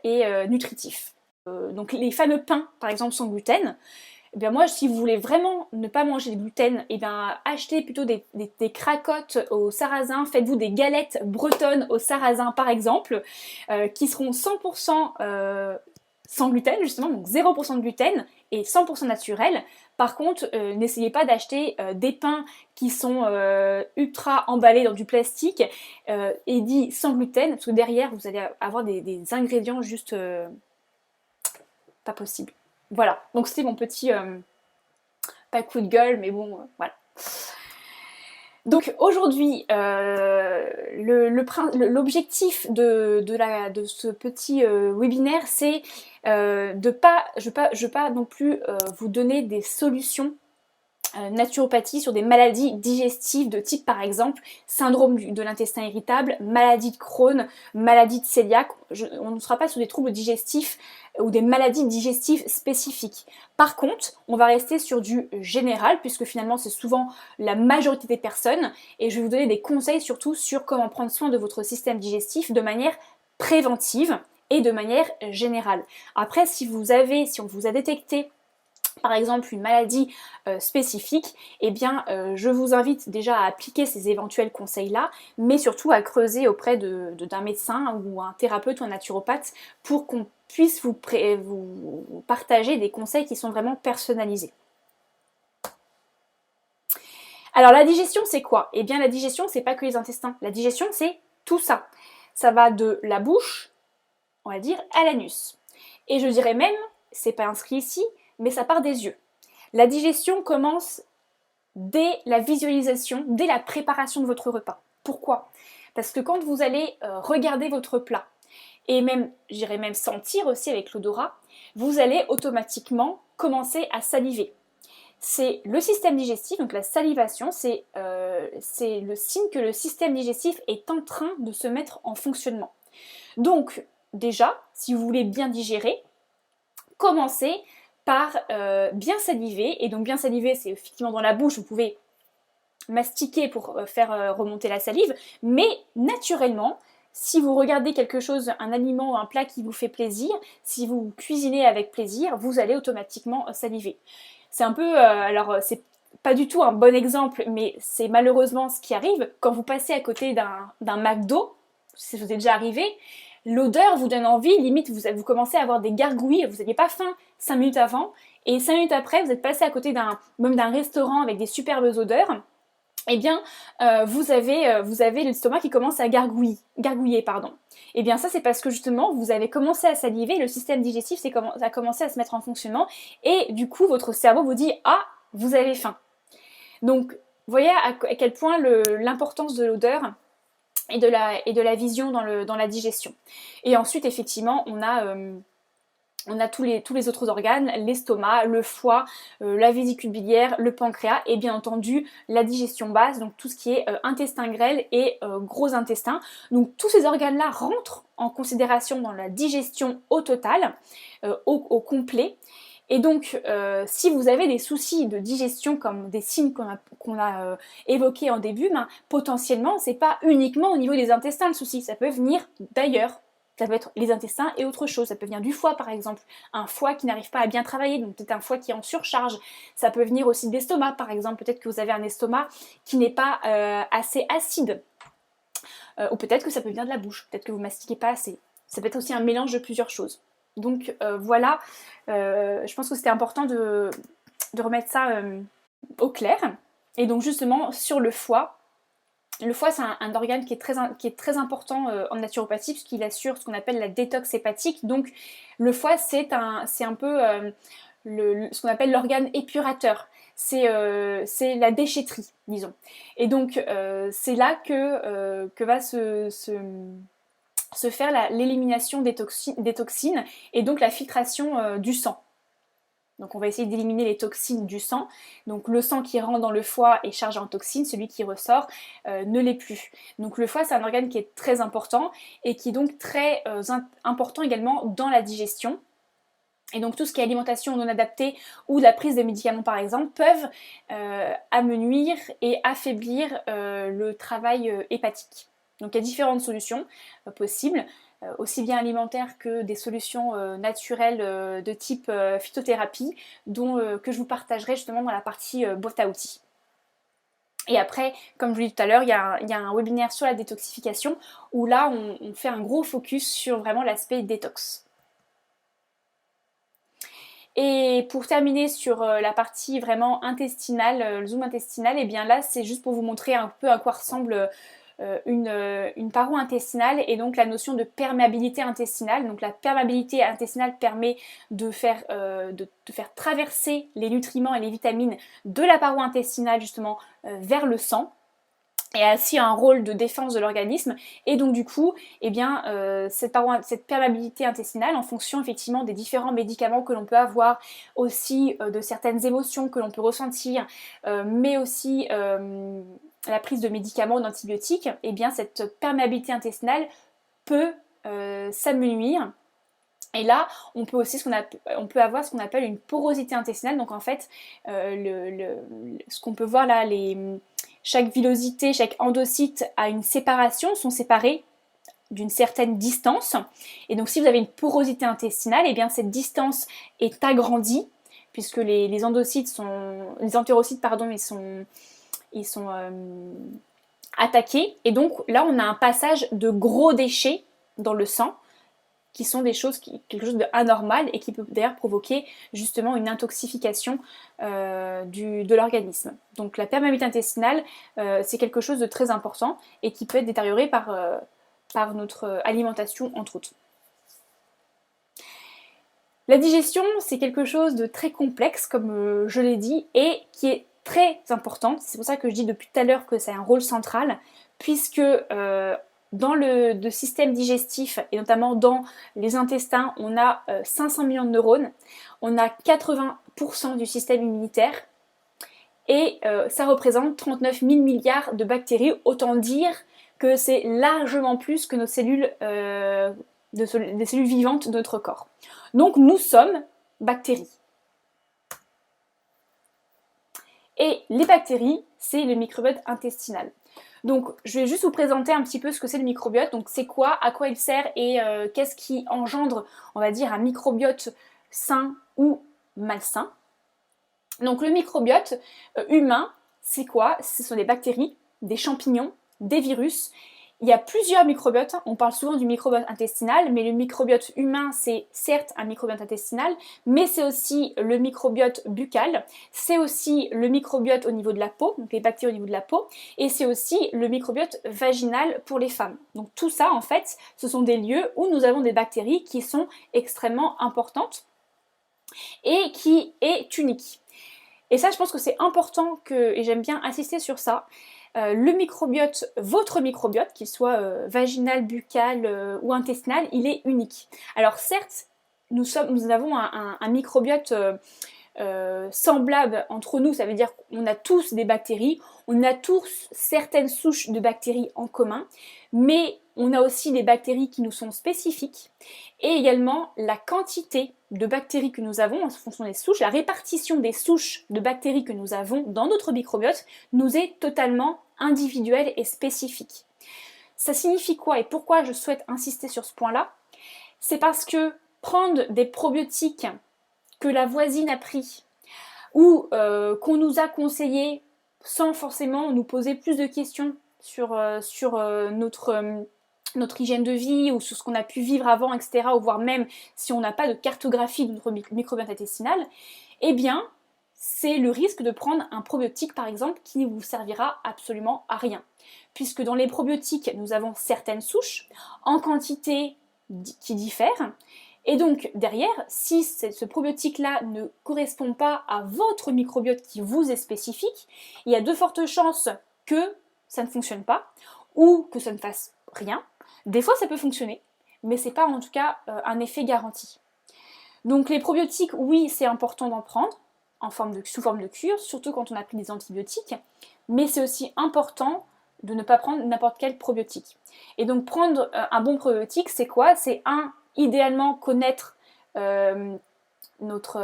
et nutritifs. Donc les fameux pains par exemple sans gluten, eh bien moi, si vous voulez vraiment ne pas manger de gluten, eh bien achetez plutôt des cracottes au sarrasin, faites-vous des galettes bretonnes au sarrasin par exemple, qui seront 100% sans gluten justement, donc 0% de gluten et 100% naturel. Par contre, n'essayez pas d'acheter des pains qui sont ultra emballés dans du plastique et dit sans gluten, parce que derrière vous allez avoir des ingrédients juste pas possibles. Voilà, donc c'était mon petit pas coup de gueule, mais bon, voilà. Donc aujourd'hui, l'objectif de ce petit webinaire, c'est je veux pas non plus vous donner des solutions naturopathie sur des maladies digestives de type par exemple syndrome de l'intestin irritable, maladie de Crohn, maladie de cœliaque. On ne sera pas sur des troubles digestifs ou des maladies digestives spécifiques. Par contre, on va rester sur du général puisque finalement c'est souvent la majorité des personnes et je vais vous donner des conseils surtout sur comment prendre soin de votre système digestif de manière préventive et de manière générale. Après, si on vous a détecté par exemple une maladie spécifique, eh bien je vous invite déjà à appliquer ces éventuels conseils-là, mais surtout à creuser auprès d'un médecin ou un thérapeute ou un naturopathe pour qu'on puisse vous partager des conseils qui sont vraiment personnalisés. Alors la digestion c'est quoi? Eh bien la digestion c'est pas que les intestins, la digestion c'est tout ça. Ça va de la bouche, on va dire, à l'anus. Et je dirais même, c'est pas inscrit ici, mais ça part des yeux. La digestion commence dès la visualisation, dès la préparation de votre repas. Pourquoi? Parce que quand vous allez regarder votre plat, et même, j'irais même sentir aussi avec l'odorat, vous allez automatiquement commencer à saliver. C'est le système digestif, donc la salivation, c'est le signe que le système digestif est en train de se mettre en fonctionnement. Donc, déjà, si vous voulez bien digérer, commencez par bien saliver, et donc bien saliver c'est effectivement dans la bouche, vous pouvez mastiquer pour faire remonter la salive, mais naturellement, si vous regardez quelque chose, un aliment ou un plat qui vous fait plaisir, si vous cuisinez avec plaisir, vous allez automatiquement saliver. C'est un peu, alors c'est pas du tout un bon exemple, mais c'est malheureusement ce qui arrive quand vous passez à côté d'un McDo, si vous êtes déjà arrivé, l'odeur vous donne envie, limite vous commencez à avoir des gargouilles, vous n'aviez pas faim 5 minutes avant, et 5 minutes après vous êtes passé à côté même d'un restaurant avec des superbes odeurs, eh bien vous avez l'estomac qui commence à gargouiller. Et bien ça c'est parce que justement vous avez commencé à saliver, le système digestif a commencé à se mettre en fonctionnement, et du coup votre cerveau vous dit « Ah, vous avez faim ». Donc vous voyez à quel point l'importance de l'odeur et de la vision dans la digestion. Et ensuite, effectivement, on a tous les autres organes, l'estomac, le foie, la vésicule biliaire, le pancréas et bien entendu la digestion basse, donc tout ce qui est intestin grêle et gros intestin. Donc tous ces organes-là rentrent en considération dans la digestion au total, au complet. Et donc, si vous avez des soucis de digestion comme des signes qu'on a évoqués en début, ben, potentiellement, c'est pas uniquement au niveau des intestins le souci, ça peut venir d'ailleurs. Ça peut être les intestins et autre chose, ça peut venir du foie par exemple, un foie qui n'arrive pas à bien travailler, donc peut-être un foie qui est en surcharge. Ça peut venir aussi de l'estomac par exemple, peut-être que vous avez un estomac qui n'est pas assez acide. Ou peut-être que ça peut venir de la bouche, peut-être que vous mastiquez pas assez. Ça peut être aussi un mélange de plusieurs choses. Donc voilà, je pense que c'était important de remettre ça au clair. Et donc justement sur le foie c'est un organe qui est très important en naturopathie puisqu'il assure ce qu'on appelle la détox hépatique. Donc le foie c'est un peu ce qu'on appelle l'organe épurateur. C'est la déchetterie, disons. Et donc c'est là que va se faire l'élimination des toxines et donc la filtration du sang. Donc on va essayer d'éliminer les toxines du sang. Donc le sang qui rentre dans le foie est chargé en toxines, celui qui ressort ne l'est plus. Donc le foie c'est un organe qui est très important et qui est donc très important également dans la digestion. Et donc tout ce qui est alimentation non adaptée ou la prise de médicaments par exemple peuvent amenuire et affaiblir le travail hépatique. Donc il y a différentes solutions possibles, aussi bien alimentaires que des solutions naturelles de type phytothérapie, que je vous partagerai justement dans la partie boîte à outils. Et après, comme je vous l'ai dit tout à l'heure, il y a un webinaire sur la détoxification où là on fait un gros focus sur vraiment l'aspect détox. Et pour terminer sur la partie vraiment intestinale, le zoom intestinal, et bien là c'est juste pour vous montrer un peu à quoi ressemble une paroi intestinale et donc la notion de perméabilité intestinale. Donc la perméabilité intestinale permet de faire traverser les nutriments et les vitamines de la paroi intestinale justement vers le sang, et a aussi un rôle de défense de l'organisme. Et donc du coup, eh bien, cette perméabilité intestinale, en fonction effectivement des différents médicaments que l'on peut avoir, aussi de certaines émotions que l'on peut ressentir, mais aussi la prise de médicaments ou d'antibiotiques, eh bien cette perméabilité intestinale peut s'amenuire. Et là, on peut aussi on peut avoir ce qu'on appelle une porosité intestinale. Donc en fait, ce qu'on peut voir là, chaque villosité, chaque endocyte a une séparation, sont séparés d'une certaine distance. Et donc si vous avez une porosité intestinale, et bien cette distance est agrandie, puisque les entérocytes, pardon, ils sont attaqués. Et donc là, on a un passage de gros déchets dans le sang, qui sont quelque chose d'anormal et qui peut d'ailleurs provoquer justement une intoxication de l'organisme. Donc la perméabilité intestinale, c'est quelque chose de très important et qui peut être détérioré par notre alimentation, entre autres. La digestion, c'est quelque chose de très complexe, comme je l'ai dit, et qui est très importante. C'est pour ça que je dis depuis tout à l'heure que c'est un rôle central, puisque dans le système digestif, et notamment dans les intestins, on a 500 millions de neurones, on a 80% du système immunitaire, et ça représente 39 000 milliards de bactéries, autant dire que c'est largement plus que nos cellules, des cellules vivantes de notre corps. Donc nous sommes bactéries. Et les bactéries, c'est le microbiote intestinal. Donc je vais juste vous présenter un petit peu ce que c'est le microbiote. Donc c'est quoi, à quoi il sert et qu'est-ce qui engendre, on va dire, un microbiote sain ou malsain. Donc le microbiote humain, c'est quoi? Ce sont des bactéries, des champignons, des virus. Il y a plusieurs microbiotes, on parle souvent du microbiote intestinal, mais le microbiote humain, c'est certes un microbiote intestinal, mais c'est aussi le microbiote buccal, c'est aussi le microbiote au niveau de la peau, donc les bactéries au niveau de la peau, et c'est aussi le microbiote vaginal pour les femmes. Donc tout ça, en fait, ce sont des lieux où nous avons des bactéries qui sont extrêmement importantes et qui est unique. Et ça, je pense que c'est important, et j'aime bien insister sur ça. Le microbiote, votre microbiote, qu'il soit vaginal, buccal ou intestinal, il est unique. Alors certes, nous avons un microbiote semblable entre nous, ça veut dire qu'on a tous des bactéries, on a tous certaines souches de bactéries en commun, mais on a aussi des bactéries qui nous sont spécifiques, et également la quantité de bactéries que nous avons en fonction des souches, la répartition des souches de bactéries que nous avons dans notre microbiote nous est totalement individuelle et spécifique. Ça signifie quoi et pourquoi je souhaite insister sur ce point-là? C'est parce que prendre des probiotiques que la voisine a pris ou qu'on nous a conseillé sans forcément nous poser plus de questions sur notre hygiène de vie ou sur ce qu'on a pu vivre avant, etc., ou voire même si on n'a pas de cartographie de notre microbiote intestinal, eh bien, c'est le risque de prendre un probiotique, par exemple, qui ne vous servira absolument à rien. Puisque dans les probiotiques, nous avons certaines souches, en quantité qui diffèrent, et donc derrière, si ce probiotique-là ne correspond pas à votre microbiote qui vous est spécifique, il y a de fortes chances que ça ne fonctionne pas, ou que ça ne fasse rien. Des fois ça peut fonctionner, mais c'est pas en tout cas un effet garanti. Donc les probiotiques, oui, c'est important d'en prendre sous forme de cure, surtout quand on a pris des antibiotiques, mais c'est aussi important de ne pas prendre n'importe quel probiotique. Et donc prendre un bon probiotique, c'est quoi? C'est idéalement connaître notre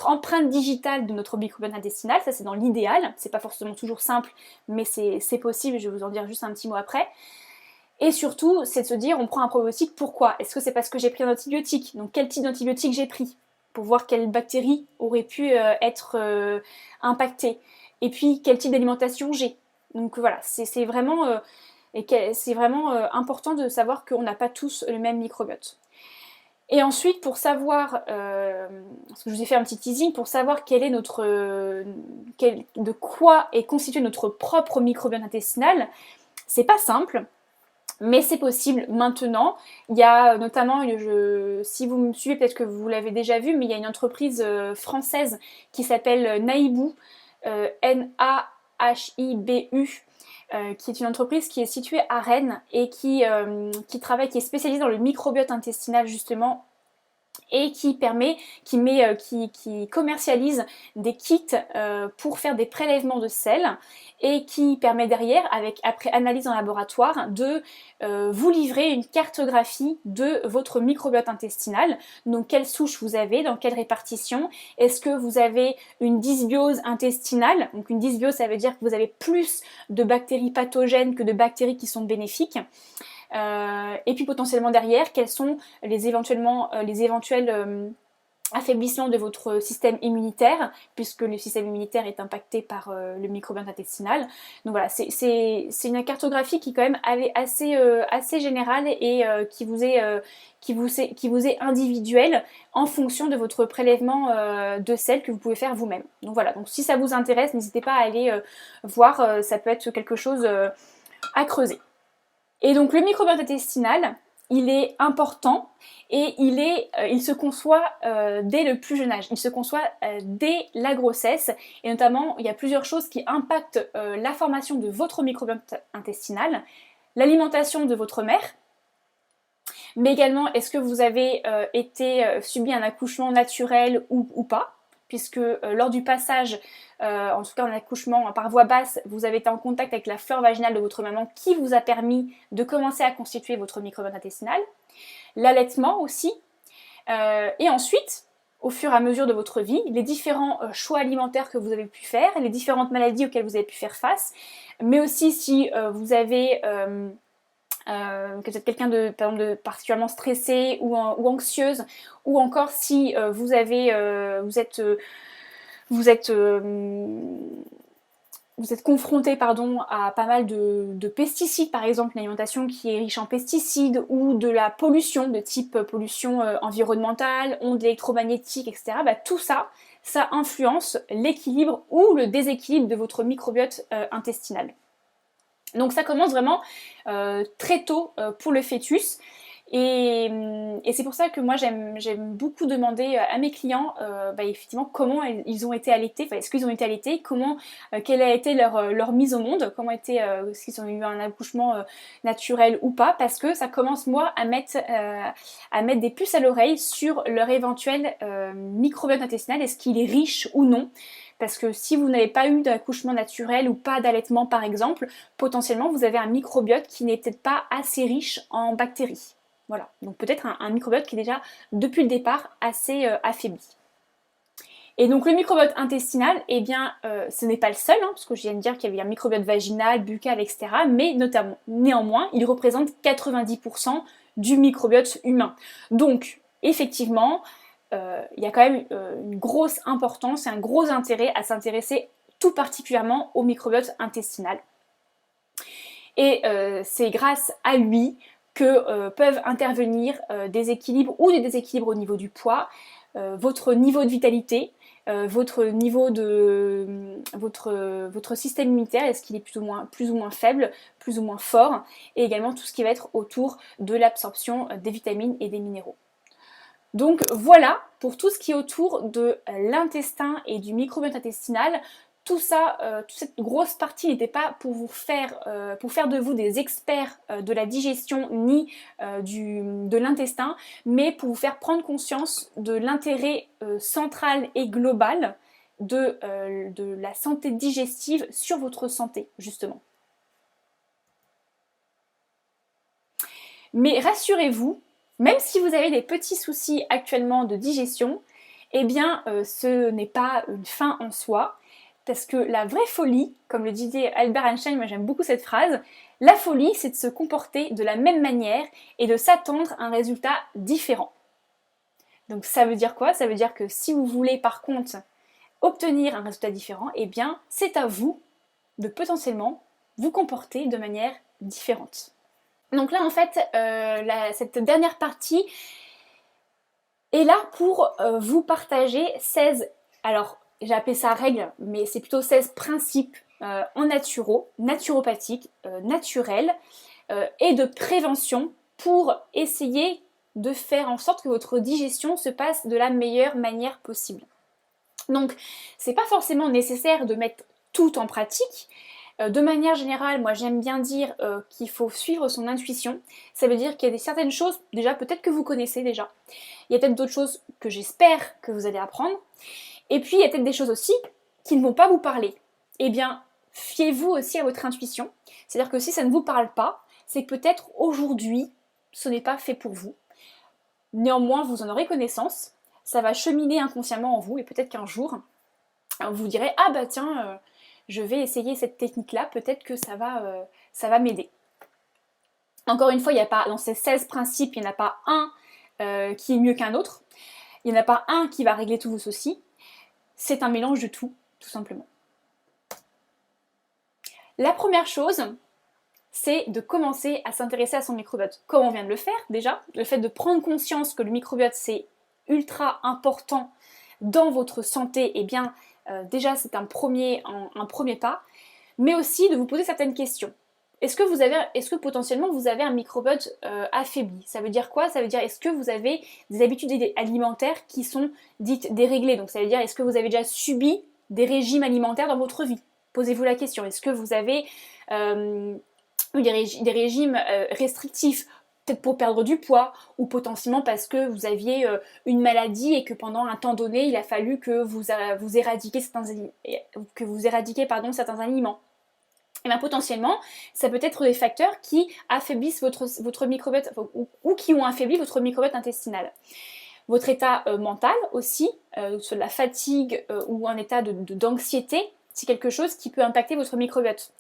empreinte digitale de notre microbiote intestinal, ça c'est dans l'idéal, c'est pas forcément toujours simple, mais c'est possible, je vais vous en dire juste un petit mot après. Et surtout, c'est de se dire, on prend un probiotique, pourquoi? Est-ce que c'est parce que j'ai pris un antibiotique? Donc quel type d'antibiotique j'ai pris? Pour voir quelles bactéries auraient pu être impactées. Et puis, quel type d'alimentation j'ai? Donc voilà, c'est vraiment important de savoir qu'on n'a pas tous le même microbiote. Et ensuite, pour savoir, parce que je vous ai fait un petit teasing, pour savoir quel est notre, de quoi est constitué notre propre microbiote intestinal, c'est pas simple, mais c'est possible maintenant. Il y a notamment, si vous me suivez, peut-être que vous l'avez déjà vu, mais il y a une entreprise française qui s'appelle Nahibu, Nahibu, qui est une entreprise qui est située à Rennes et qui est spécialisée dans le microbiote intestinal justement et qui commercialise des kits pour faire des prélèvements de sel et qui permet derrière, après analyse en laboratoire, de vous livrer une cartographie de votre microbiote intestinal. Donc quelle souche vous avez, dans quelle répartition, est-ce que vous avez une dysbiose intestinale, donc une dysbiose ça veut dire que vous avez plus de bactéries pathogènes que de bactéries qui sont bénéfiques. Et puis potentiellement derrière, quels sont les éventuels affaiblissements de votre système immunitaire, puisque le système immunitaire est impacté par le microbiote intestinal. Donc voilà, c'est une cartographie qui quand même assez générale et qui vous est individuelle en fonction de votre prélèvement de sel que vous pouvez faire vous-même. Donc voilà, donc si ça vous intéresse, n'hésitez pas à aller voir, ça peut être quelque chose à creuser. Et donc le microbiote intestinal, il est important et il se conçoit dès le plus jeune âge. Il se conçoit dès la grossesse et notamment il y a plusieurs choses qui impactent la formation de votre microbiote intestinal, l'alimentation de votre mère, mais également est-ce que vous avez subi un accouchement naturel ou pas, puisque lors du passage, en tout cas en accouchement par voie basse, vous avez été en contact avec la flore vaginale de votre maman qui vous a permis de commencer à constituer votre microbiote intestinal, l'allaitement aussi, et ensuite, au fur et à mesure de votre vie, les différents choix alimentaires que vous avez pu faire, les différentes maladies auxquelles vous avez pu faire face, mais aussi si vous avez... que vous êtes quelqu'un de particulièrement stressé ou anxieuse, ou encore si vous êtes confronté à pas mal de pesticides, par exemple, une alimentation qui est riche en pesticides, ou de la pollution, de type pollution environnementale, ondes électromagnétiques, etc. Tout ça, ça influence l'équilibre ou le déséquilibre de votre microbiote intestinal. Donc ça commence vraiment très tôt pour le fêtus. Et c'est pour ça que moi j'aime beaucoup demander à mes clients effectivement comment ils ont été allaités, est-ce qu'ils ont été allaités, quelle a été leur mise au monde, est-ce qu'ils ont eu un accouchement naturel ou pas, parce que ça commence moi à mettre des puces à l'oreille sur leur éventuel microbiote intestinal, est-ce qu'il est riche ou non. Parce que si vous n'avez pas eu d'accouchement naturel ou pas d'allaitement par exemple, potentiellement vous avez un microbiote qui n'est peut-être pas assez riche en bactéries. Voilà, donc peut-être un microbiote qui est déjà depuis le départ assez affaibli. Et donc le microbiote intestinal, ce n'est pas le seul, parce que je viens de dire qu'il y avait un microbiote vaginal, buccal, etc. Mais néanmoins, il représente 90% du microbiote humain. Donc, effectivement, il y a quand même une grosse importance et un gros intérêt à s'intéresser tout particulièrement au microbiote intestinal. Et c'est grâce à lui que peuvent intervenir des équilibres ou des déséquilibres au niveau du poids, votre niveau de vitalité, votre système immunitaire, est-ce qu'il est plus ou moins faible, plus ou moins fort, et également tout ce qui va être autour de l'absorption des vitamines et des minéraux. Donc voilà pour tout ce qui est autour de l'intestin et du microbiote intestinal. Tout ça, toute cette grosse partie n'était pas pour faire de vous des experts de la digestion ni de l'intestin, mais pour vous faire prendre conscience de l'intérêt central et global de la santé digestive sur votre santé, justement. Mais rassurez-vous, même si vous avez des petits soucis actuellement de digestion, ce n'est pas une fin en soi, parce que la vraie folie, comme le disait Albert Einstein, moi j'aime beaucoup cette phrase, la folie c'est de se comporter de la même manière et de s'attendre à un résultat différent. Donc ça veut dire quoi? Ça veut dire que si vous voulez par contre obtenir un résultat différent, c'est à vous de potentiellement vous comporter de manière différente. Donc là en fait, cette dernière partie, Et là, pour vous partager 16, alors j'ai appelé ça règles, mais c'est plutôt 16 principes en naturopathique, naturel et de prévention pour essayer de faire en sorte que votre digestion se passe de la meilleure manière possible. Donc, c'est pas forcément nécessaire de mettre tout en pratique. De manière générale, moi j'aime bien dire qu'il faut suivre son intuition. Ça veut dire qu'il y a certaines choses, déjà peut-être que vous connaissez déjà. Il y a peut-être d'autres choses que j'espère que vous allez apprendre. Et puis il y a peut-être des choses aussi qui ne vont pas vous parler. Eh bien, fiez-vous aussi à votre intuition. C'est-à-dire que si ça ne vous parle pas, c'est que peut-être aujourd'hui, ce n'est pas fait pour vous. Néanmoins, vous en aurez connaissance. Ça va cheminer inconsciemment en vous et peut-être qu'un jour, vous vous direz « Ah bah tiens, je vais essayer cette technique-là, peut-être que ça va m'aider. » Encore une fois, il n'y a pas, dans ces 16 principes, il n'y en a pas un qui est mieux qu'un autre. Il n'y en a pas un qui va régler tous vos soucis. C'est un mélange de tout simplement. La première chose, c'est de commencer à s'intéresser à son microbiote. Comme on vient de le faire déjà, le fait de prendre conscience que le microbiote c'est ultra important dans votre santé, eh bien déjà c'est un premier pas, mais aussi de vous poser certaines questions. Est-ce que potentiellement vous avez un microbiote affaibli? Ça veut dire quoi? Ça veut dire est-ce que vous avez des habitudes alimentaires qui sont dites déréglées? Donc ça veut dire est-ce que vous avez déjà subi des régimes alimentaires dans votre vie? Posez-vous la question. Est-ce que vous avez des régimes restrictifs, peut-être pour perdre du poids, ou potentiellement parce que vous aviez une maladie et que pendant un temps donné, il a fallu que vous éradiquiez certains aliments? Et bien potentiellement, ça peut être des facteurs qui affaiblissent votre microbiote, ou qui ont affaibli votre microbiote intestinal. Votre état mental aussi, sur la fatigue ou un état d'anxiété, c'est quelque chose qui peut impacter votre microbiote.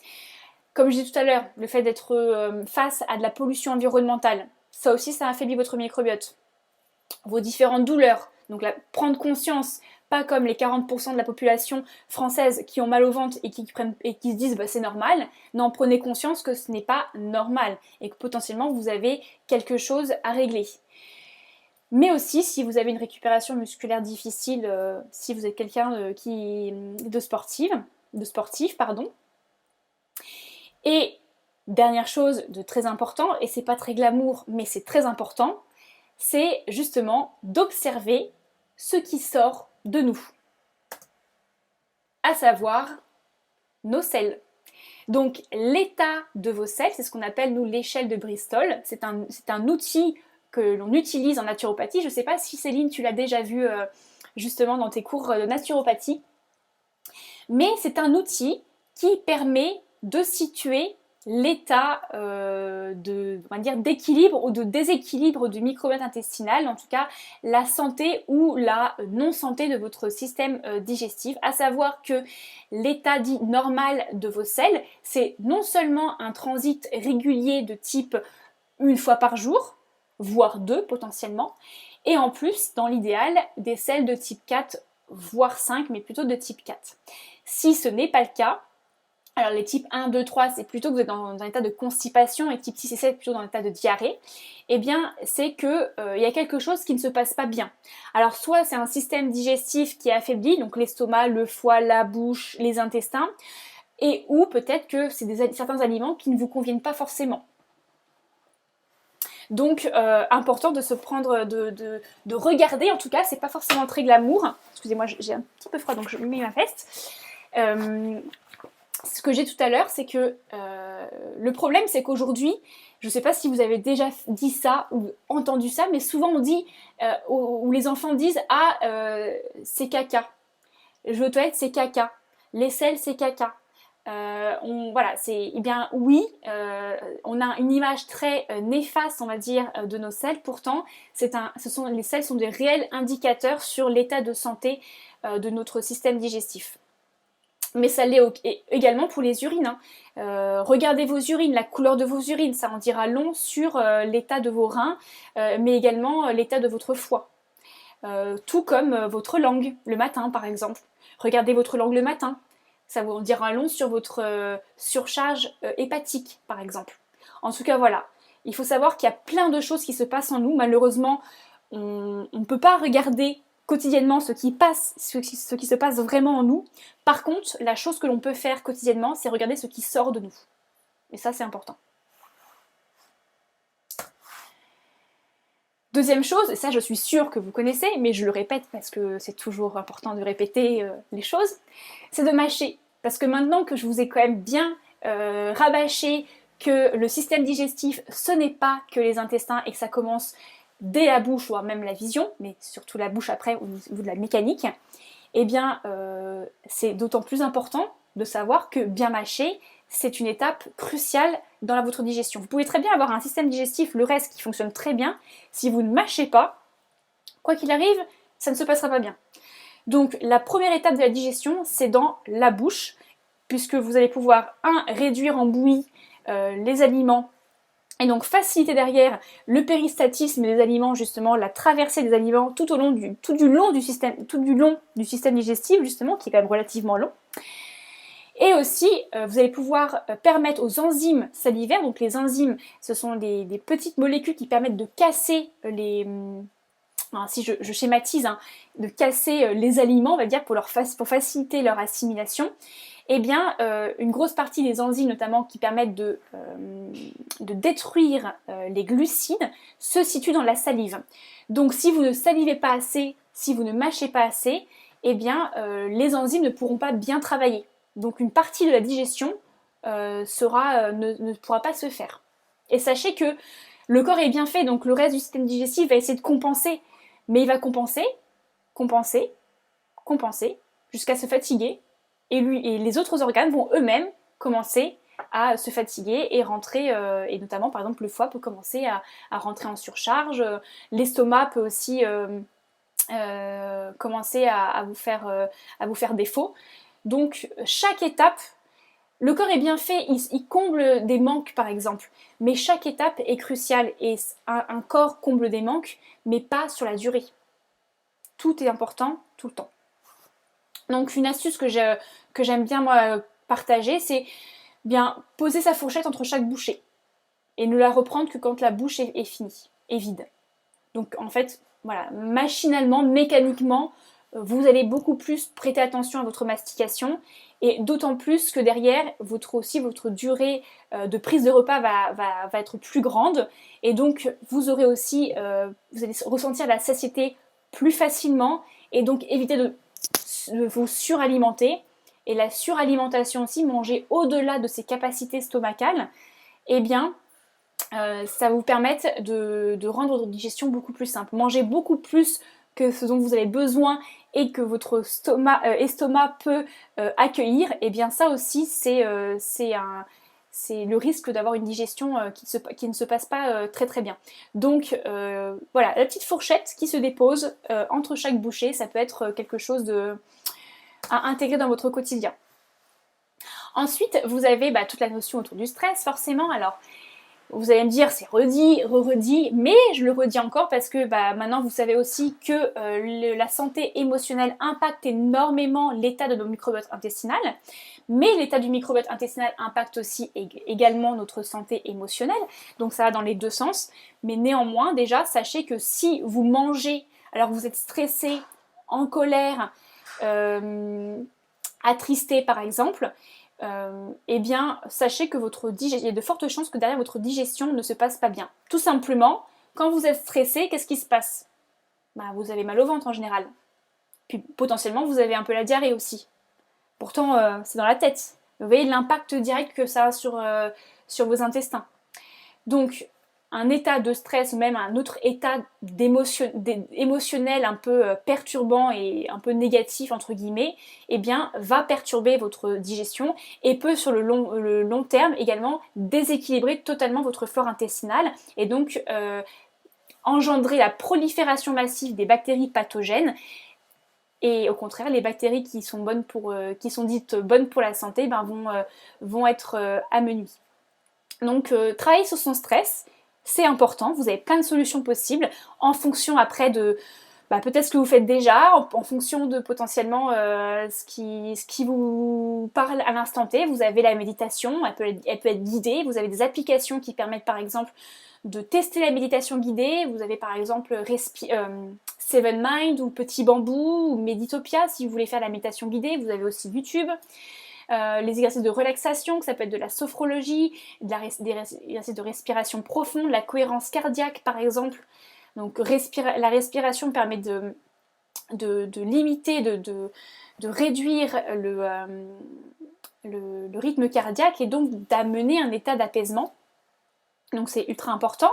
Comme je disais tout à l'heure, le fait d'être face à de la pollution environnementale, ça aussi ça affaiblit votre microbiote. Vos différentes douleurs, donc prendre conscience, pas comme les 40% de la population française qui ont mal au ventre et qui se disent bah, c'est normal. Non, prenez conscience que ce n'est pas normal et que potentiellement vous avez quelque chose à régler. Mais aussi si vous avez une récupération musculaire difficile, si vous êtes quelqu'un de sportif. Et dernière chose de très important, et c'est pas très glamour, mais c'est très important, c'est justement d'observer ce qui sort de nous, à savoir nos selles. Donc l'état de vos selles, c'est ce qu'on appelle nous l'échelle de Bristol, c'est un outil que l'on utilise en naturopathie. Je ne sais pas si Céline tu l'as déjà vu justement dans tes cours de naturopathie, mais c'est un outil qui permet de situer l'état d'équilibre ou de déséquilibre du microbiote intestinal, en tout cas la santé ou la non-santé de votre système digestif, à savoir que l'état dit normal de vos selles, c'est non seulement un transit régulier de type une fois par jour, voire 2 potentiellement, et en plus, dans l'idéal, des selles de type 4, voire 5, mais plutôt de type 4. Si ce n'est pas le cas, alors les types 1, 2, 3, c'est plutôt que vous êtes dans un état de constipation, et type 6 et 7 plutôt dans un état de diarrhée, eh bien c'est qu'il y a quelque chose qui ne se passe pas bien. Alors soit c'est un système digestif qui est affaibli, donc l'estomac, le foie, la bouche, les intestins, et ou peut-être que c'est certains aliments qui ne vous conviennent pas forcément. Donc important de se prendre, de regarder, en tout cas c'est pas forcément très glamour, excusez-moi j'ai un petit peu froid donc je mets ma veste. Ce que j'ai tout à l'heure, c'est que le problème, c'est qu'aujourd'hui, je ne sais pas si vous avez déjà dit ça ou entendu ça, mais souvent on dit, où les enfants disent « Ah, c'est caca. Je vais aux toilettes, c'est caca. Les selles, c'est caca. » Voilà, eh bien oui, on a une image très néfaste, on va dire, de nos selles. Pourtant, les selles sont des réels indicateurs sur l'état de santé de notre système digestif. Mais ça l'est également pour les urines. Regardez vos urines, la couleur de vos urines, ça en dira long sur l'état de vos reins, mais également l'état de votre foie. Tout comme votre langue, le matin par exemple. Regardez votre langue le matin, ça vous en dira long sur votre surcharge hépatique par exemple. En tout cas voilà, il faut savoir qu'il y a plein de choses qui se passent en nous, malheureusement on ne peut pas regarder quotidiennement ce qui se passe vraiment en nous. Par contre, la chose que l'on peut faire quotidiennement, c'est regarder ce qui sort de nous. Et ça, c'est important. Deuxième chose, et ça je suis sûre que vous connaissez, mais je le répète parce que c'est toujours important de répéter les choses, c'est de mâcher. Parce que maintenant que je vous ai quand même bien rabâché que le système digestif, ce n'est pas que les intestins et que ça commence dès la bouche, voire même la vision, mais surtout la bouche après au niveau de la mécanique, eh bien c'est d'autant plus important de savoir que bien mâcher, c'est une étape cruciale dans votre digestion. Vous pouvez très bien avoir un système digestif, le reste qui fonctionne très bien. Si vous ne mâchez pas, quoi qu'il arrive, ça ne se passera pas bien. Donc la première étape de la digestion, c'est dans la bouche, puisque vous allez pouvoir, réduire en bouillie les aliments, et donc faciliter derrière le péristaltisme des aliments, justement, la traversée des aliments tout du long du système digestif, justement, qui est quand même relativement long. Et aussi, vous allez pouvoir permettre aux enzymes salivaires, donc les enzymes, ce sont des petites molécules qui permettent de casser si je schématise, de casser les aliments, on va dire, pour faciliter leur assimilation. Eh bien, une grosse partie des enzymes, notamment, qui permettent de détruire les glucides, se situent dans la salive. Donc, si vous ne salivez pas assez, si vous ne mâchez pas assez, eh bien, les enzymes ne pourront pas bien travailler. Donc une partie de la digestion ne pourra pas se faire. Et sachez que le corps est bien fait, donc le reste du système digestif va essayer de compenser. Mais il va compenser, jusqu'à se fatiguer. Et les autres organes vont eux-mêmes commencer à se fatiguer et rentrer, et notamment par exemple le foie peut commencer à rentrer en surcharge. L'estomac peut aussi commencer à vous faire défaut. Donc chaque étape, le corps est bien fait, il comble des manques par exemple, mais chaque étape est cruciale et un corps comble des manques, mais pas sur la durée. Tout est important tout le temps. Donc une astuce que j'aime bien moi partager, c'est bien poser sa fourchette entre chaque bouchée et ne la reprendre que quand la bouche est finie, est vide. Donc en fait, voilà, machinalement, mécaniquement, vous allez beaucoup plus prêter attention à votre mastication et d'autant plus que derrière, votre durée de prise de repas va être plus grande et donc vous allez ressentir la satiété plus facilement et donc éviter de vous suralimenter. Et la suralimentation aussi, manger au-delà de ses capacités stomacales, eh bien, ça va vous permettre de rendre votre digestion beaucoup plus simple. Manger beaucoup plus que ce dont vous avez besoin et que votre estomac peut accueillir, et bien ça aussi c'est le risque d'avoir une digestion qui ne se passe pas très très bien. Donc voilà, la petite fourchette qui se dépose entre chaque bouchée, ça peut être quelque chose à intégrer dans votre quotidien. Ensuite, vous avez toute la notion autour du stress, forcément. Alors, vous allez me dire, c'est redit, redit, mais je le redis encore parce que maintenant vous savez aussi que la santé émotionnelle impacte énormément l'état de nos microbiotes intestinales, mais l'état du microbiote intestinal impacte aussi également notre santé émotionnelle, donc ça va dans les deux sens, mais néanmoins déjà sachez que si vous mangez alors que vous êtes stressé, en colère, attristé par exemple, eh bien, sachez que il y a de fortes chances que derrière votre digestion ne se passe pas bien. Tout simplement, quand vous êtes stressé, qu'est-ce qui se passe ? Vous avez mal au ventre en général. Puis potentiellement, vous avez un peu la diarrhée aussi. Pourtant, c'est dans la tête. Vous voyez l'impact direct que ça a sur vos intestins. Donc, un état de stress ou même un autre état émotionnel un peu perturbant et un peu négatif entre guillemets, eh bien va perturber votre digestion et peut sur le long terme également déséquilibrer totalement votre flore intestinale et donc engendrer la prolifération massive des bactéries pathogènes. Et au contraire, les bactéries qui sont dites bonnes pour la santé vont être amenuies. Donc travailler sur son stress, c'est important, vous avez plein de solutions possibles en fonction après de peut-être ce que vous faites déjà, en fonction de potentiellement ce qui vous parle à l'instant T. Vous avez la méditation, elle peut être guidée. Vous avez des applications qui permettent par exemple de tester la méditation guidée. Vous avez par exemple Seven Mind ou Petit Bambou ou Meditopia si vous voulez faire la méditation guidée. Vous avez aussi YouTube. Les exercices de relaxation, que ça peut être de la sophrologie, des exercices de respiration profonde, la cohérence cardiaque par exemple. Donc la respiration permet de limiter, de réduire le rythme cardiaque et donc d'amener un état d'apaisement. Donc c'est ultra important.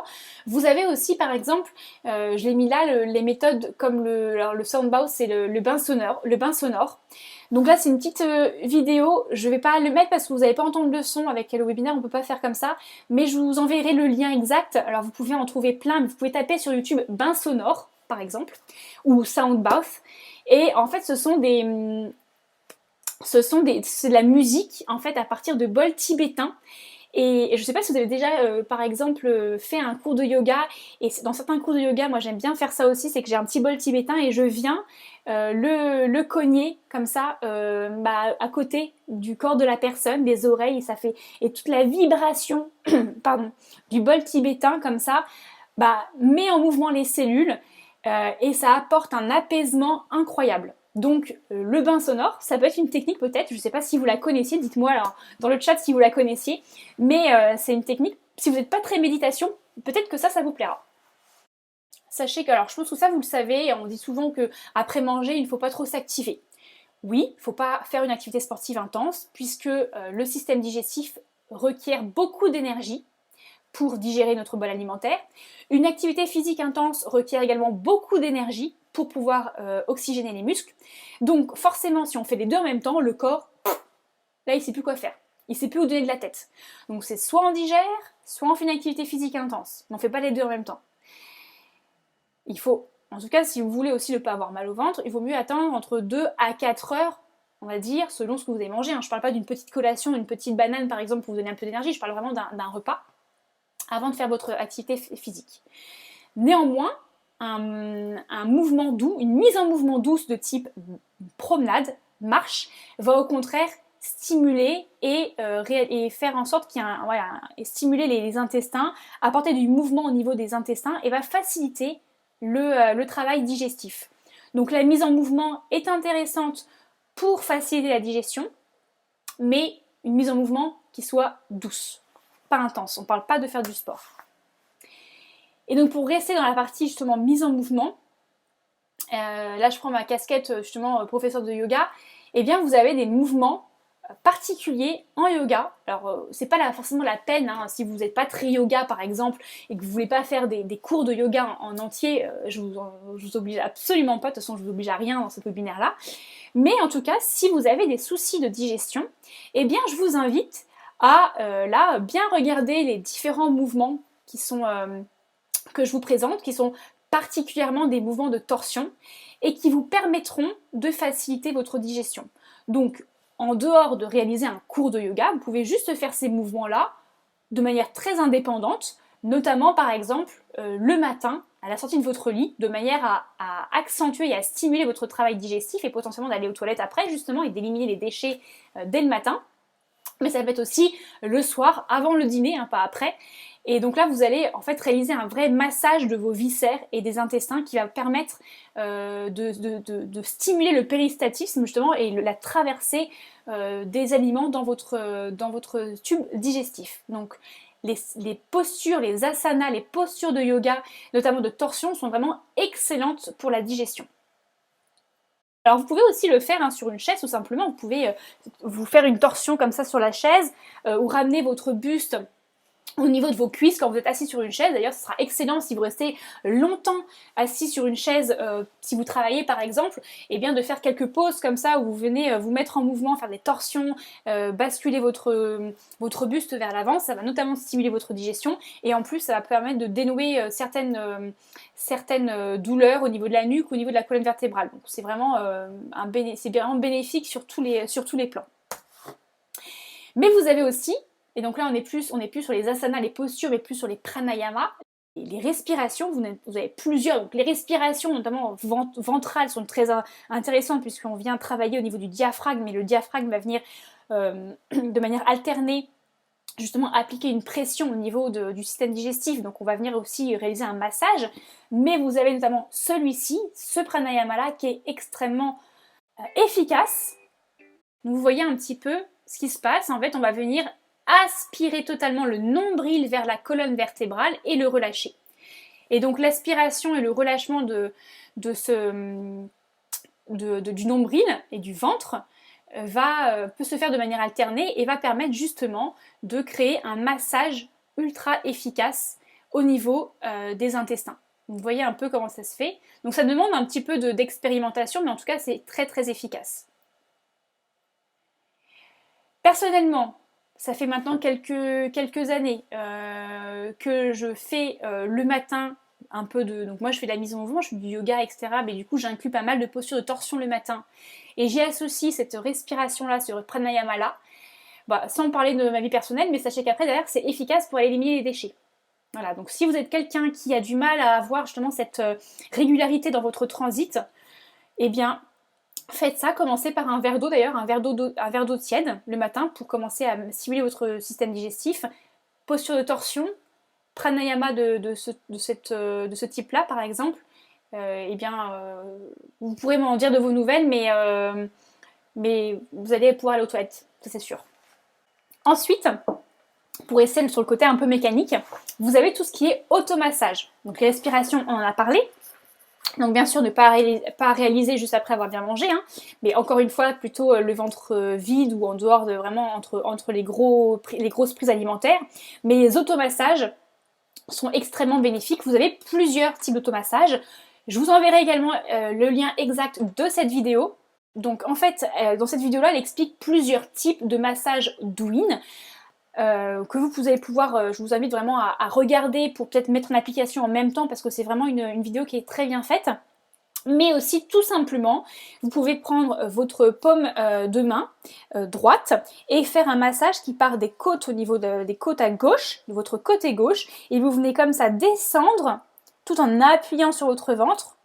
Vous avez aussi par exemple, je l'ai mis là, les méthodes comme le sound bath, c'est le bain sonore. Donc là c'est une petite vidéo, je vais pas le mettre parce que vous n'allez pas entendre le son avec le webinaire, on peut pas faire comme ça, mais je vous enverrai le lien exact. Alors vous pouvez en trouver plein, mais vous pouvez taper sur YouTube bain sonore par exemple, ou sound bath, et en fait c'est de la musique en fait à partir de bols tibétains. Et je ne sais pas si vous avez déjà, par exemple, fait un cours de yoga. Et dans certains cours de yoga, moi j'aime bien faire ça aussi, c'est que j'ai un petit bol tibétain et je viens le cogner comme ça à côté du corps de la personne, des oreilles, et toute la vibration pardon, du bol tibétain comme ça met en mouvement les cellules et ça apporte un apaisement incroyable. Donc le bain sonore, ça peut être une technique peut-être, je ne sais pas si vous la connaissiez, dites-moi alors dans le chat si vous la connaissiez, mais c'est une technique, si vous n'êtes pas très méditation, peut-être que ça vous plaira. Sachez que, alors je pense que ça vous le savez, on dit souvent qu'après manger, il ne faut pas trop s'activer. Oui, il ne faut pas faire une activité sportive intense, puisque le système digestif requiert beaucoup d'énergie pour digérer notre bol alimentaire. Une activité physique intense requiert également beaucoup d'énergie pour pouvoir oxygéner les muscles. Donc forcément, si on fait les deux en même temps, le corps, là, il ne sait plus quoi faire. Il ne sait plus où donner de la tête. Donc c'est soit on digère, soit on fait une activité physique intense. On ne fait pas les deux en même temps. Il faut, en tout cas, si vous voulez aussi ne pas avoir mal au ventre, il vaut mieux attendre entre 2 à 4 heures, on va dire, selon ce que vous avez mangé. Je ne parle pas d'une petite collation, d'une petite banane par exemple pour vous donner un peu d'énergie, je parle vraiment d'un repas avant de faire votre activité physique. Néanmoins, un mouvement doux, une mise en mouvement douce de type promenade, marche, va au contraire stimuler et faire en sorte qu'il y ait stimuler les intestins, apporter du mouvement au niveau des intestins et va faciliter le travail digestif. Donc la mise en mouvement est intéressante pour faciliter la digestion, mais une mise en mouvement qui soit douce, pas intense. On ne parle pas de faire du sport. Et donc pour rester dans la partie justement mise en mouvement, là je prends ma casquette justement professeur de yoga, et bien vous avez des mouvements particuliers en yoga. Alors c'est pas forcément la peine, si vous n'êtes pas très yoga par exemple, et que vous voulez pas faire des cours de yoga en entier, je vous oblige absolument pas, de toute façon je vous oblige à rien dans ce webinaire là. Mais en tout cas, si vous avez des soucis de digestion, eh bien je vous invite à là bien regarder les différents mouvements qui sont que je vous présente, qui sont particulièrement des mouvements de torsion et qui vous permettront de faciliter votre digestion. Donc, en dehors de réaliser un cours de yoga, vous pouvez juste faire ces mouvements-là de manière très indépendante, notamment par exemple le matin, à la sortie de votre lit, de manière à accentuer et à stimuler votre travail digestif et potentiellement d'aller aux toilettes après justement et d'éliminer les déchets dès le matin. Mais ça peut être aussi le soir, avant le dîner, pas après. Et donc là, vous allez en fait réaliser un vrai massage de vos viscères et des intestins qui va permettre de stimuler le péristatisme justement et la traversée des aliments dans votre tube digestif. Donc les postures, les asanas, les postures de yoga, notamment de torsion, sont vraiment excellentes pour la digestion. Alors vous pouvez aussi le faire sur une chaise tout simplement, vous pouvez vous faire une torsion comme ça sur la chaise ou ramener votre buste au niveau de vos cuisses quand vous êtes assis sur une chaise. D'ailleurs ce sera excellent si vous restez longtemps assis sur une chaise, si vous travaillez par exemple, et bien de faire quelques pauses comme ça où vous venez vous mettre en mouvement, faire des torsions, basculer votre buste vers l'avant. Ça va notamment stimuler votre digestion et en plus ça va permettre de dénouer certaines douleurs au niveau de la nuque, au niveau de la colonne vertébrale. Donc c'est vraiment, vraiment bénéfique sur tous les plans. Mais vous avez aussi, et donc là on est plus sur les asanas, les postures, mais plus sur les pranayama. les respirations, vous avez plusieurs, donc les respirations notamment ventrales sont très intéressantes puisqu'on vient travailler au niveau du diaphragme, mais le diaphragme va venir de manière alternée justement appliquer une pression au niveau du système digestif, donc on va venir aussi réaliser un massage, mais vous avez notamment celui-ci, ce pranayama-là, qui est extrêmement efficace. Donc vous voyez un petit peu ce qui se passe, en fait on va venir aspirer totalement le nombril vers la colonne vertébrale et le relâcher. Et donc l'aspiration et le relâchement du nombril et du ventre peut se faire de manière alternée et va permettre justement de créer un massage ultra efficace au niveau des intestins. Vous voyez un peu comment ça se fait. Donc ça demande un petit peu d'expérimentation, mais en tout cas c'est très très efficace. Personnellement, ça fait maintenant quelques années que je fais le matin un peu de... Donc moi je fais de la mise en mouvement, je fais du yoga, etc. Mais du coup j'inclus pas mal de postures de torsion le matin. Et j'y associe cette respiration-là, ce pranayama-là, sans parler de ma vie personnelle, mais sachez qu'après derrière c'est efficace pour éliminer les déchets. Voilà, donc si vous êtes quelqu'un qui a du mal à avoir justement cette régularité dans votre transit, eh bien faites ça, commencez par un verre d'eau d'ailleurs, un verre d'eau tiède le matin pour commencer à stimuler votre système digestif. Posture de torsion, pranayama de ce type-là par exemple, vous pourrez m'en dire de vos nouvelles, mais vous allez pouvoir aller aux toilettes, ça c'est sûr. Ensuite, pour essayer sur le côté un peu mécanique, vous avez tout ce qui est automassage. Donc les respirations, on en a parlé. Donc bien sûr, ne pas réaliser juste après avoir bien mangé, hein, mais encore une fois, plutôt le ventre vide ou en dehors de vraiment entre les grosses prises alimentaires. Mais les automassages sont extrêmement bénéfiques. Vous avez plusieurs types d'automassages. Je vous enverrai également le lien exact de cette vidéo. Donc en fait, dans cette vidéo-là, elle explique plusieurs types de massages douyin. Que vous allez pouvoir, je vous invite vraiment à regarder pour peut-être mettre en application en même temps parce que c'est vraiment une vidéo qui est très bien faite. Mais aussi tout simplement, vous pouvez prendre votre paume de main droite et faire un massage qui part des côtes au niveau des côtes à gauche, de votre côté gauche, et vous venez comme ça descendre tout en appuyant sur votre ventre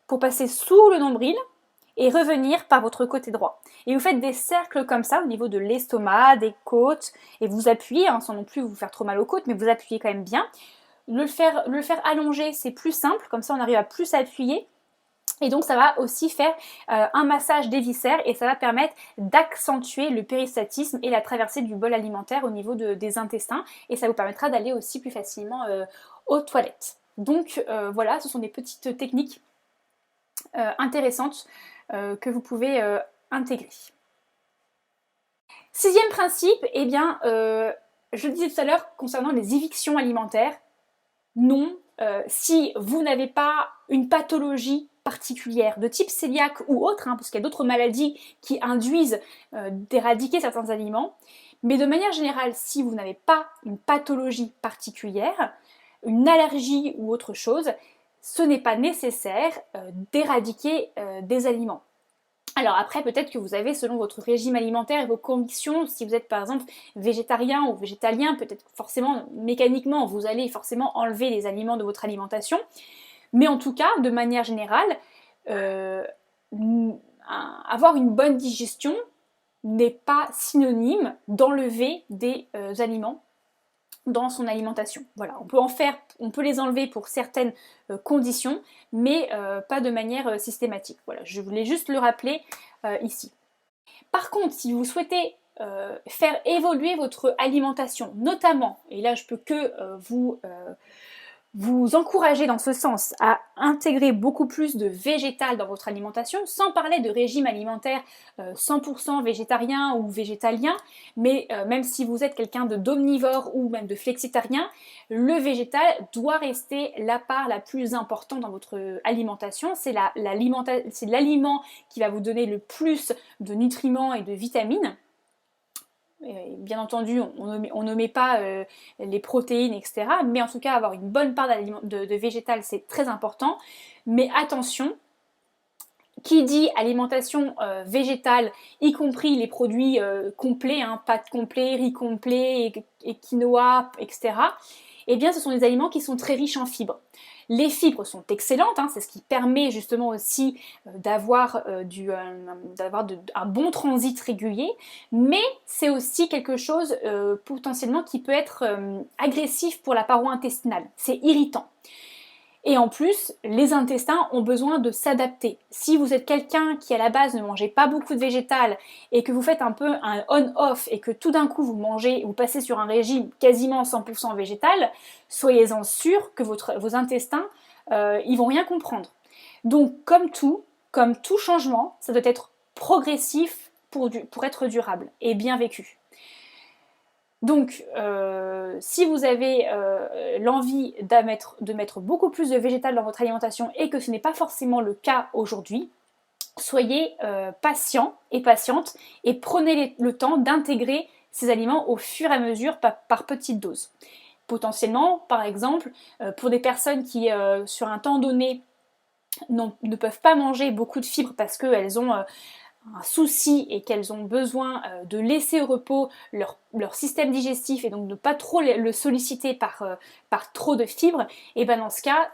pour passer sous le nombril et revenir par votre côté droit. Et vous faites des cercles comme ça au niveau de l'estomac, des côtes, et vous appuyez, sans non plus vous faire trop mal aux côtes, mais vous appuyez quand même bien. Le faire allonger, c'est plus simple, comme ça on arrive à plus appuyer. Et donc ça va aussi faire un massage des viscères et ça va permettre d'accentuer le péristatisme et la traversée du bol alimentaire au niveau des intestins, et ça vous permettra d'aller aussi plus facilement aux toilettes. Donc voilà, ce sont des petites techniques intéressantes que vous pouvez intégrer. Sixième principe, je le disais tout à l'heure concernant les évictions alimentaires, non, si vous n'avez pas une pathologie particulière de type cœliaque ou autre, parce qu'il y a d'autres maladies qui induisent d'éradiquer certains aliments, mais de manière générale, si vous n'avez pas une pathologie particulière, une allergie ou autre chose, ce n'est pas nécessaire d'éradiquer des aliments. Alors après, peut-être que vous avez, selon votre régime alimentaire et vos convictions, si vous êtes par exemple végétarien ou végétalien, peut-être forcément, mécaniquement, vous allez forcément enlever les aliments de votre alimentation. Mais en tout cas, de manière générale, avoir une bonne digestion n'est pas synonyme d'enlever des aliments dans son alimentation. Voilà, on peut les enlever pour certaines conditions, mais pas de manière systématique. Voilà, je voulais juste le rappeler ici. Par contre, si vous souhaitez faire évoluer votre alimentation, notamment, et là je peux que vous encourager dans ce sens à intégrer beaucoup plus de végétal dans votre alimentation, sans parler de régime alimentaire 100% végétarien ou végétalien, mais même si vous êtes quelqu'un d'omnivore ou même de flexitarien, le végétal doit rester la part la plus importante dans votre alimentation. C'est l'aliment qui va vous donner le plus de nutriments et de vitamines. Bien entendu, on ne met pas les protéines, etc. Mais en tout cas, avoir une bonne part de végétal, c'est très important. Mais attention, qui dit alimentation végétale, y compris les produits complets, pâtes complets, riz complet, et quinoa, etc., eh bien ce sont des aliments qui sont très riches en fibres. Les fibres sont excellentes, hein, c'est ce qui permet justement aussi d'avoir un bon transit régulier, mais c'est aussi quelque chose potentiellement qui peut être agressif pour la paroi intestinale, c'est irritant. Et en plus, les intestins ont besoin de s'adapter. Si vous êtes quelqu'un qui à la base ne mangeait pas beaucoup de végétal et que vous faites un peu un on-off et que tout d'un coup vous passez sur un régime quasiment 100% végétal, soyez-en sûr que vos intestins, ils vont rien comprendre. Donc comme tout changement, ça doit être progressif pour être durable et bien vécu. Donc, si vous avez l'envie de mettre beaucoup plus de végétal dans votre alimentation et que ce n'est pas forcément le cas aujourd'hui, soyez patient et patiente et prenez le temps d'intégrer ces aliments au fur et à mesure par petites doses. Potentiellement, par exemple, pour des personnes qui, sur un temps donné, ne peuvent pas manger beaucoup de fibres parce qu'elles ont un souci et qu'elles ont besoin de laisser au repos leur système digestif et donc de ne pas trop le solliciter par trop de fibres, et bien dans ce cas,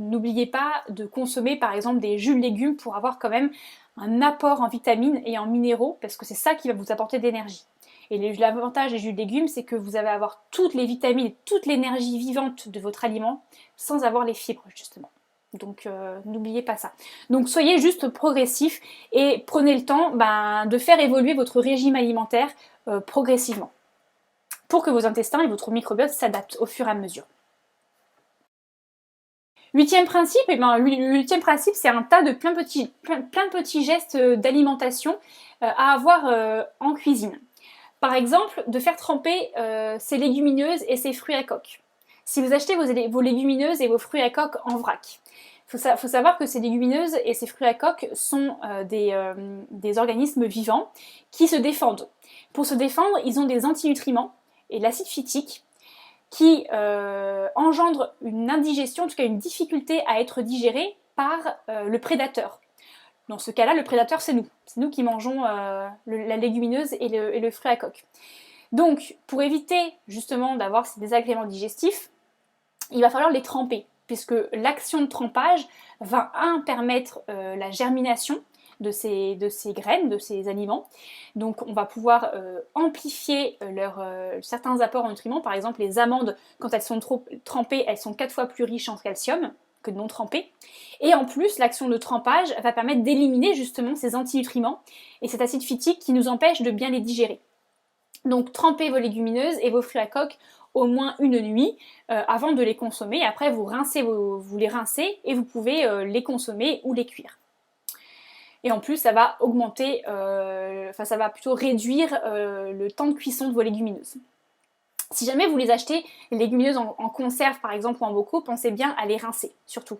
n'oubliez pas de consommer par exemple des jus de légumes pour avoir quand même un apport en vitamines et en minéraux, parce que c'est ça qui va vous apporter d'énergie. Et l'avantage des jus de légumes, c'est que vous allez avoir toutes les vitamines et toute l'énergie vivante de votre aliment sans avoir les fibres justement. Donc n'oubliez pas ça. Donc soyez juste progressif et prenez le temps de faire évoluer votre régime alimentaire progressivement pour que vos intestins et votre microbiote s'adaptent au fur et à mesure. Huitième principe, c'est un tas de plein de petits gestes d'alimentation à avoir en cuisine. Par exemple, de faire tremper ses légumineuses et ses fruits à coque. Si vous achetez vos légumineuses et vos fruits à coque en vrac, il faut savoir que ces légumineuses et ces fruits à coque sont des organismes vivants qui se défendent. Pour se défendre, ils ont des antinutriments et l'acide phytique qui engendre une indigestion, en tout cas une difficulté à être digéré par le prédateur. Dans ce cas-là, le prédateur, c'est nous. C'est nous qui mangeons la légumineuse et le fruit à coque. Donc, pour éviter justement d'avoir ces désagréments digestifs, il va falloir les tremper, puisque l'action de trempage va permettre la germination de ces graines, de ces aliments. Donc on va pouvoir amplifier certains apports en nutriments. Par exemple, les amandes, quand elles sont trop trempées, elles sont 4 fois plus riches en calcium que non trempées. Et en plus, l'action de trempage va permettre d'éliminer justement ces antinutriments et cet acide phytique qui nous empêche de bien les digérer. Donc trempez vos légumineuses et vos fruits à coque au moins une nuit avant de les consommer. Après, vous les rincez et vous pouvez les consommer ou les cuire. Et en plus, ça va augmenter, ça va plutôt réduire le temps de cuisson de vos légumineuses. Si jamais vous les achetez, les légumineuses en conserve par exemple ou en bocaux, pensez bien à les rincer, surtout.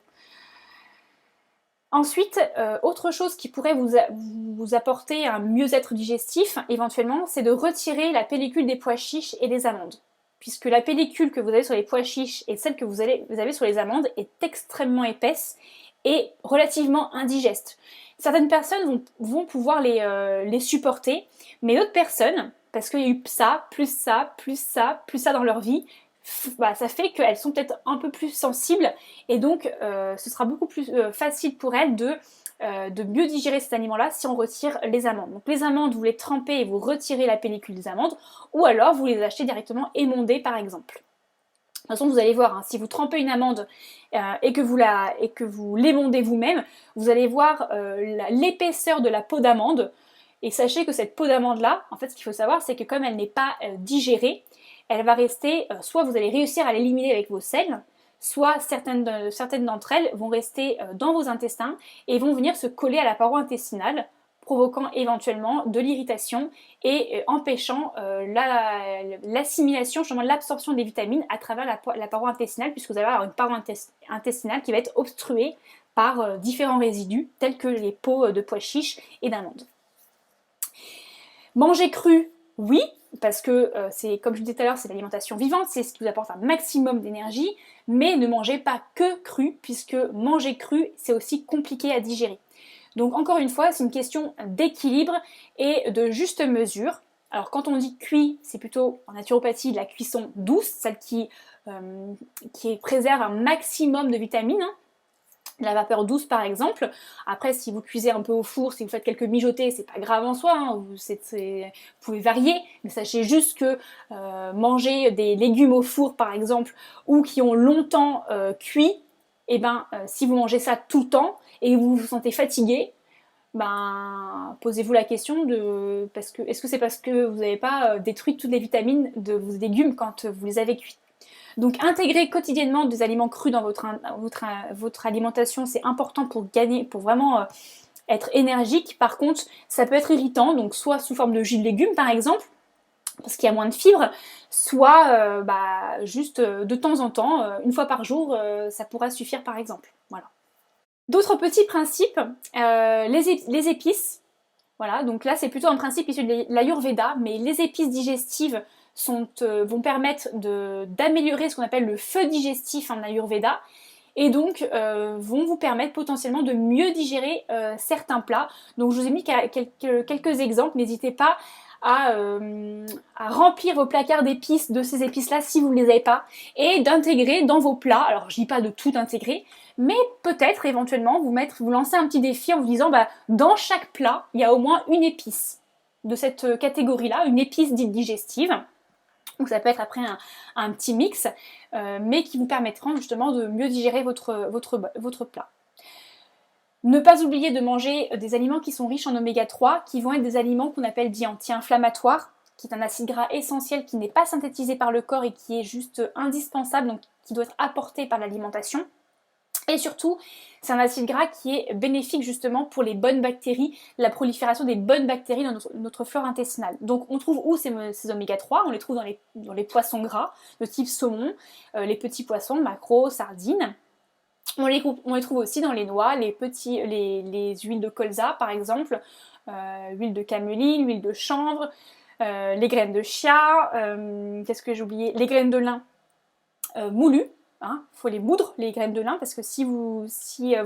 Ensuite, autre chose qui pourrait vous apporter un mieux-être digestif, éventuellement, c'est de retirer la pellicule des pois chiches et des amandes. Puisque la pellicule que vous avez sur les pois chiches et celle que vous avez sur les amandes est extrêmement épaisse et relativement indigeste. Certaines personnes vont pouvoir les supporter, mais d'autres personnes, parce qu'il y a eu ça, plus ça, plus ça, plus ça dans leur vie, ça fait qu'elles sont peut-être un peu plus sensibles et donc ce sera beaucoup plus facile pour elles de mieux digérer cet aliment-là si on retire les amandes. Donc les amandes, vous les trempez et vous retirez la pellicule des amandes, ou alors vous les achetez directement émondées par exemple. De toute façon, vous allez voir, hein, si vous trempez une amande et que vous l'émondez vous-même, vous allez voir l'épaisseur de la peau d'amande. Et sachez que cette peau d'amande-là, en fait, ce qu'il faut savoir, c'est que comme elle n'est pas digérée, elle va rester, soit vous allez réussir à l'éliminer avec vos selles, soit certaines d'entre elles vont rester dans vos intestins et vont venir se coller à la paroi intestinale, provoquant éventuellement de l'irritation et empêchant l'assimilation, justement l'absorption des vitamines à travers la paroi intestinale, puisque vous allez avoir une paroi intestinale qui va être obstruée par différents résidus, tels que les peaux de pois chiches et d'amandes. Manger cru, oui, parce que c'est, comme je vous disais tout à l'heure, c'est l'alimentation vivante, c'est ce qui vous apporte un maximum d'énergie, mais ne mangez pas que cru, puisque manger cru, c'est aussi compliqué à digérer. Donc encore une fois, c'est une question d'équilibre et de juste mesure. Alors quand on dit cuit, c'est plutôt en naturopathie de la cuisson douce, celle qui qui préserve un maximum de vitamines, hein. La vapeur douce par exemple. Après, si vous cuisez un peu au four, si vous faites quelques mijotés, c'est pas grave en soi, hein. Vous pouvez varier, mais sachez juste que manger des légumes au four par exemple, ou qui ont longtemps cuit, et ben si vous mangez ça tout le temps et que vous vous sentez fatigué, ben posez-vous la question de est-ce que c'est parce que vous n'avez pas détruit toutes les vitamines de vos légumes quand vous les avez cuits. Donc intégrer quotidiennement des aliments crus dans votre alimentation, c'est important pour vraiment être énergique. Par contre, ça peut être irritant, donc soit sous forme de jus de légumes par exemple, parce qu'il y a moins de fibres, soit juste de temps en temps, une fois par jour, ça pourra suffire par exemple. Voilà. D'autres petits principes, les épices. Voilà, donc là c'est plutôt un principe issu de l'Ayurveda, mais les épices digestives vont permettre d'améliorer ce qu'on appelle le feu digestif en Ayurveda, et donc vont vous permettre potentiellement de mieux digérer certains plats. Donc je vous ai mis quelques exemples, n'hésitez pas à remplir vos placards d'épices de ces épices-là si vous ne les avez pas, et d'intégrer dans vos plats. Alors je dis pas de tout intégrer, mais peut-être éventuellement vous lancer un petit défi en vous disant dans chaque plat, il y a au moins une épice de cette catégorie-là, une épice dite digestive. Donc ça peut être après un petit mix, mais qui vous permettront justement de mieux digérer votre plat. Ne pas oublier de manger des aliments qui sont riches en oméga 3, qui vont être des aliments qu'on appelle dits anti-inflammatoires, qui est un acide gras essentiel qui n'est pas synthétisé par le corps et qui est juste indispensable, donc qui doit être apporté par l'alimentation. Et surtout, c'est un acide gras qui est bénéfique justement pour les bonnes bactéries, la prolifération des bonnes bactéries dans notre flore intestinale. Donc on trouve où ces oméga 3 ? On les trouve dans les poissons gras de type saumon, les petits poissons, maquereaux, sardines. On les trouve aussi dans les noix, les huiles de colza par exemple, huile de cameline, huile de chanvre, les graines de chia, qu'est-ce que j'ai oublié ? Les graines de lin moulues. Faut les moudre, les graines de lin, parce que si vous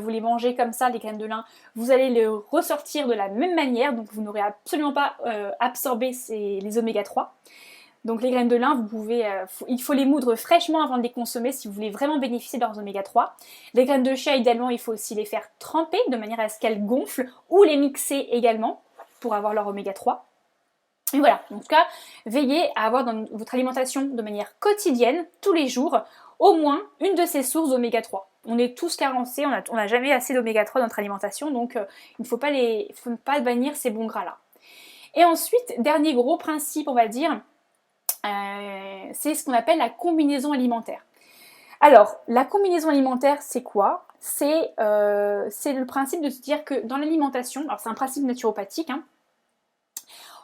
les mangez comme ça, les graines de lin, vous allez les ressortir de la même manière, donc vous n'aurez absolument pas absorbé les oméga 3. Donc les graines de lin, il faut les moudre fraîchement avant de les consommer si vous voulez vraiment bénéficier de leurs oméga 3. Les graines de chia, idéalement, il faut aussi les faire tremper de manière à ce qu'elles gonflent, ou les mixer également pour avoir leur oméga 3. Et voilà, en tout cas, veillez à avoir dans votre alimentation de manière quotidienne, tous les jours, au moins une de ces sources d'oméga 3. On est tous carencés, on n'a jamais assez d'oméga 3 dans notre alimentation, donc il ne faut pas bannir ces bons gras-là. Et ensuite, dernier gros principe, on va dire, c'est ce qu'on appelle la combinaison alimentaire. Alors, la combinaison alimentaire, c'est quoi ? C'est le principe de se dire que dans l'alimentation, alors c'est un principe naturopathique,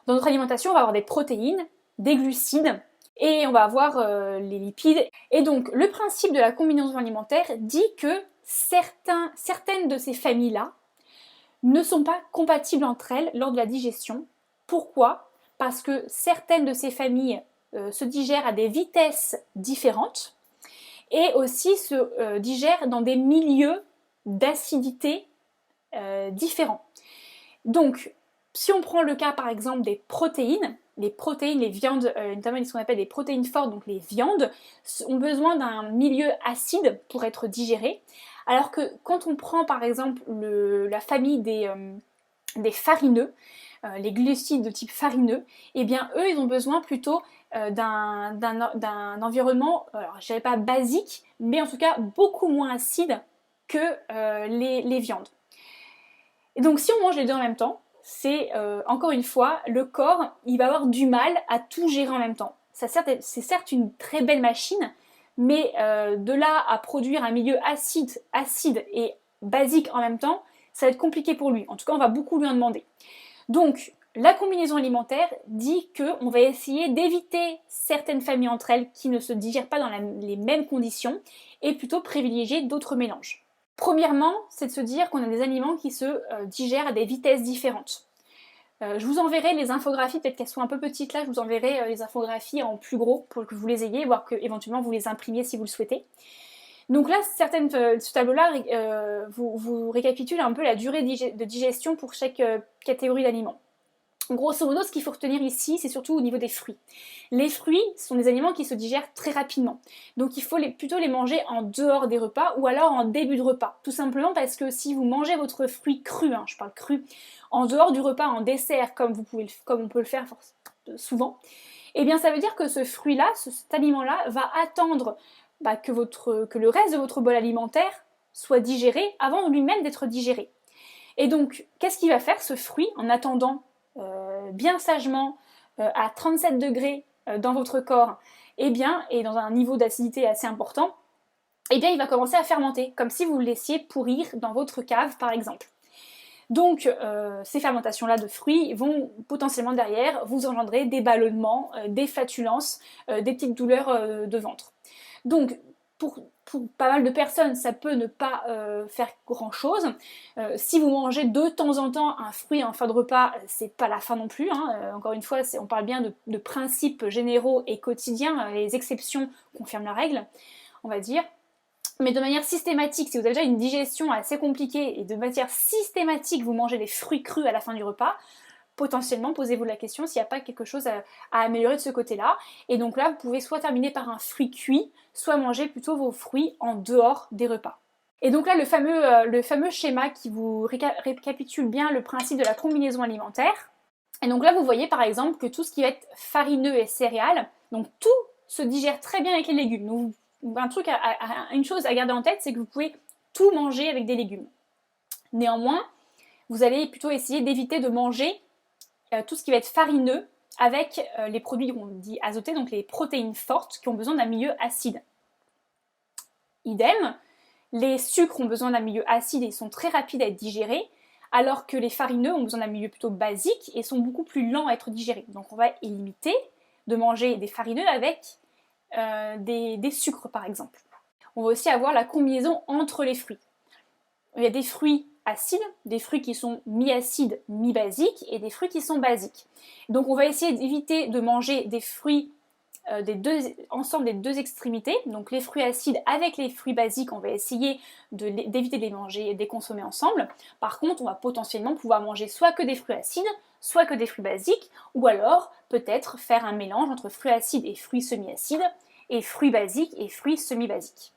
dans notre alimentation, on va avoir des protéines, des glucides, et on va avoir les lipides. Et donc, le principe de la combinaison alimentaire dit que certaines de ces familles-là ne sont pas compatibles entre elles lors de la digestion. Pourquoi ? Parce que certaines de ces familles se digèrent à des vitesses différentes et aussi se digèrent dans des milieux d'acidité différents. Donc, si on prend le cas par exemple des protéines, les viandes, notamment ce qu'on appelle des protéines fortes, donc les viandes, ont besoin d'un milieu acide pour être digérées, alors que quand on prend par exemple la famille des farineux, les glucides de type farineux, eh bien eux ils ont besoin plutôt d'un environnement, alors je dirais pas basique, mais en tout cas beaucoup moins acide que les viandes. Et donc si on mange les deux en même temps, c'est encore une fois, le corps il va avoir du mal à tout gérer en même temps. C'est certes une très belle machine, mais de là à produire un milieu acide et basique en même temps, ça va être compliqué pour lui. En tout cas, on va beaucoup lui en demander. Donc, la combinaison alimentaire dit qu'on va essayer d'éviter certaines familles entre elles qui ne se digèrent pas dans les mêmes conditions et plutôt privilégier d'autres mélanges. Premièrement, c'est de se dire qu'on a des aliments qui se digèrent à des vitesses différentes. Je vous enverrai les infographies, peut-être qu'elles sont un peu petites là, je vous enverrai les infographies en plus gros pour que vous les ayez, voire que éventuellement vous les imprimiez si vous le souhaitez. Donc là, ce tableau-là vous récapitule un peu la durée de digestion pour chaque catégorie d'aliments. Grosso modo, ce qu'il faut retenir ici, c'est surtout au niveau des fruits. Les fruits sont des aliments qui se digèrent très rapidement. Donc il faut plutôt les manger en dehors des repas ou alors en début de repas. Tout simplement parce que si vous mangez votre fruit cru, je parle cru, en dehors du repas, en dessert, comme on peut le faire souvent, eh bien ça veut dire que ce fruit-là, cet aliment-là, va attendre que le reste de votre bol alimentaire soit digéré avant lui-même d'être digéré. Et donc, qu'est-ce qu'il va faire ce fruit en attendant bien sagement à 37 degrés dans votre corps, et dans un niveau d'acidité assez important, il va commencer à fermenter, comme si vous le laissiez pourrir dans votre cave par exemple. Donc ces fermentations-là de fruits vont potentiellement derrière vous engendrer des ballonnements, des flatulences, des petites douleurs de ventre. Donc pour pas mal de personnes, ça peut ne pas faire grand-chose. Si vous mangez de temps en temps un fruit en fin de repas, c'est pas la fin non plus. Encore une fois, on parle bien de principes généraux et quotidiens. Les exceptions confirment la règle, on va dire. Mais de manière systématique, si vous avez déjà une digestion assez compliquée et de manière systématique vous mangez des fruits crus à la fin du repas, potentiellement posez-vous la question s'il n'y a pas quelque chose à améliorer de ce côté-là. Et donc là, vous pouvez soit terminer par un fruit cuit, soit manger plutôt vos fruits en dehors des repas. Et donc là, le fameux schéma qui vous récapitule bien le principe de la combinaison alimentaire. Et donc là, vous voyez par exemple que tout ce qui va être farineux et céréales, donc tout se digère très bien avec les légumes. Donc, une chose à garder en tête, c'est que vous pouvez tout manger avec des légumes. Néanmoins, vous allez plutôt essayer d'éviter de manger tout ce qui va être farineux avec les produits qu'on dit azotés, donc les protéines fortes qui ont besoin d'un milieu acide. Idem, les sucres ont besoin d'un milieu acide et sont très rapides à être digérés, alors que les farineux ont besoin d'un milieu plutôt basique et sont beaucoup plus lents à être digérés. Donc on va éviter de manger des farineux avec des sucres par exemple. On va aussi avoir la combinaison entre les fruits. Il y a des fruits acides, des fruits qui sont mi-acides, mi-basiques, et des fruits qui sont basiques. Donc on va essayer d'éviter de manger des fruits ensemble des deux extrémités, donc les fruits acides avec les fruits basiques, on va essayer d'éviter de les manger et de les consommer ensemble. Par contre, on va potentiellement pouvoir manger soit que des fruits acides, soit que des fruits basiques, ou alors peut-être faire un mélange entre fruits acides et fruits semi-acides, et fruits basiques et fruits semi-basiques.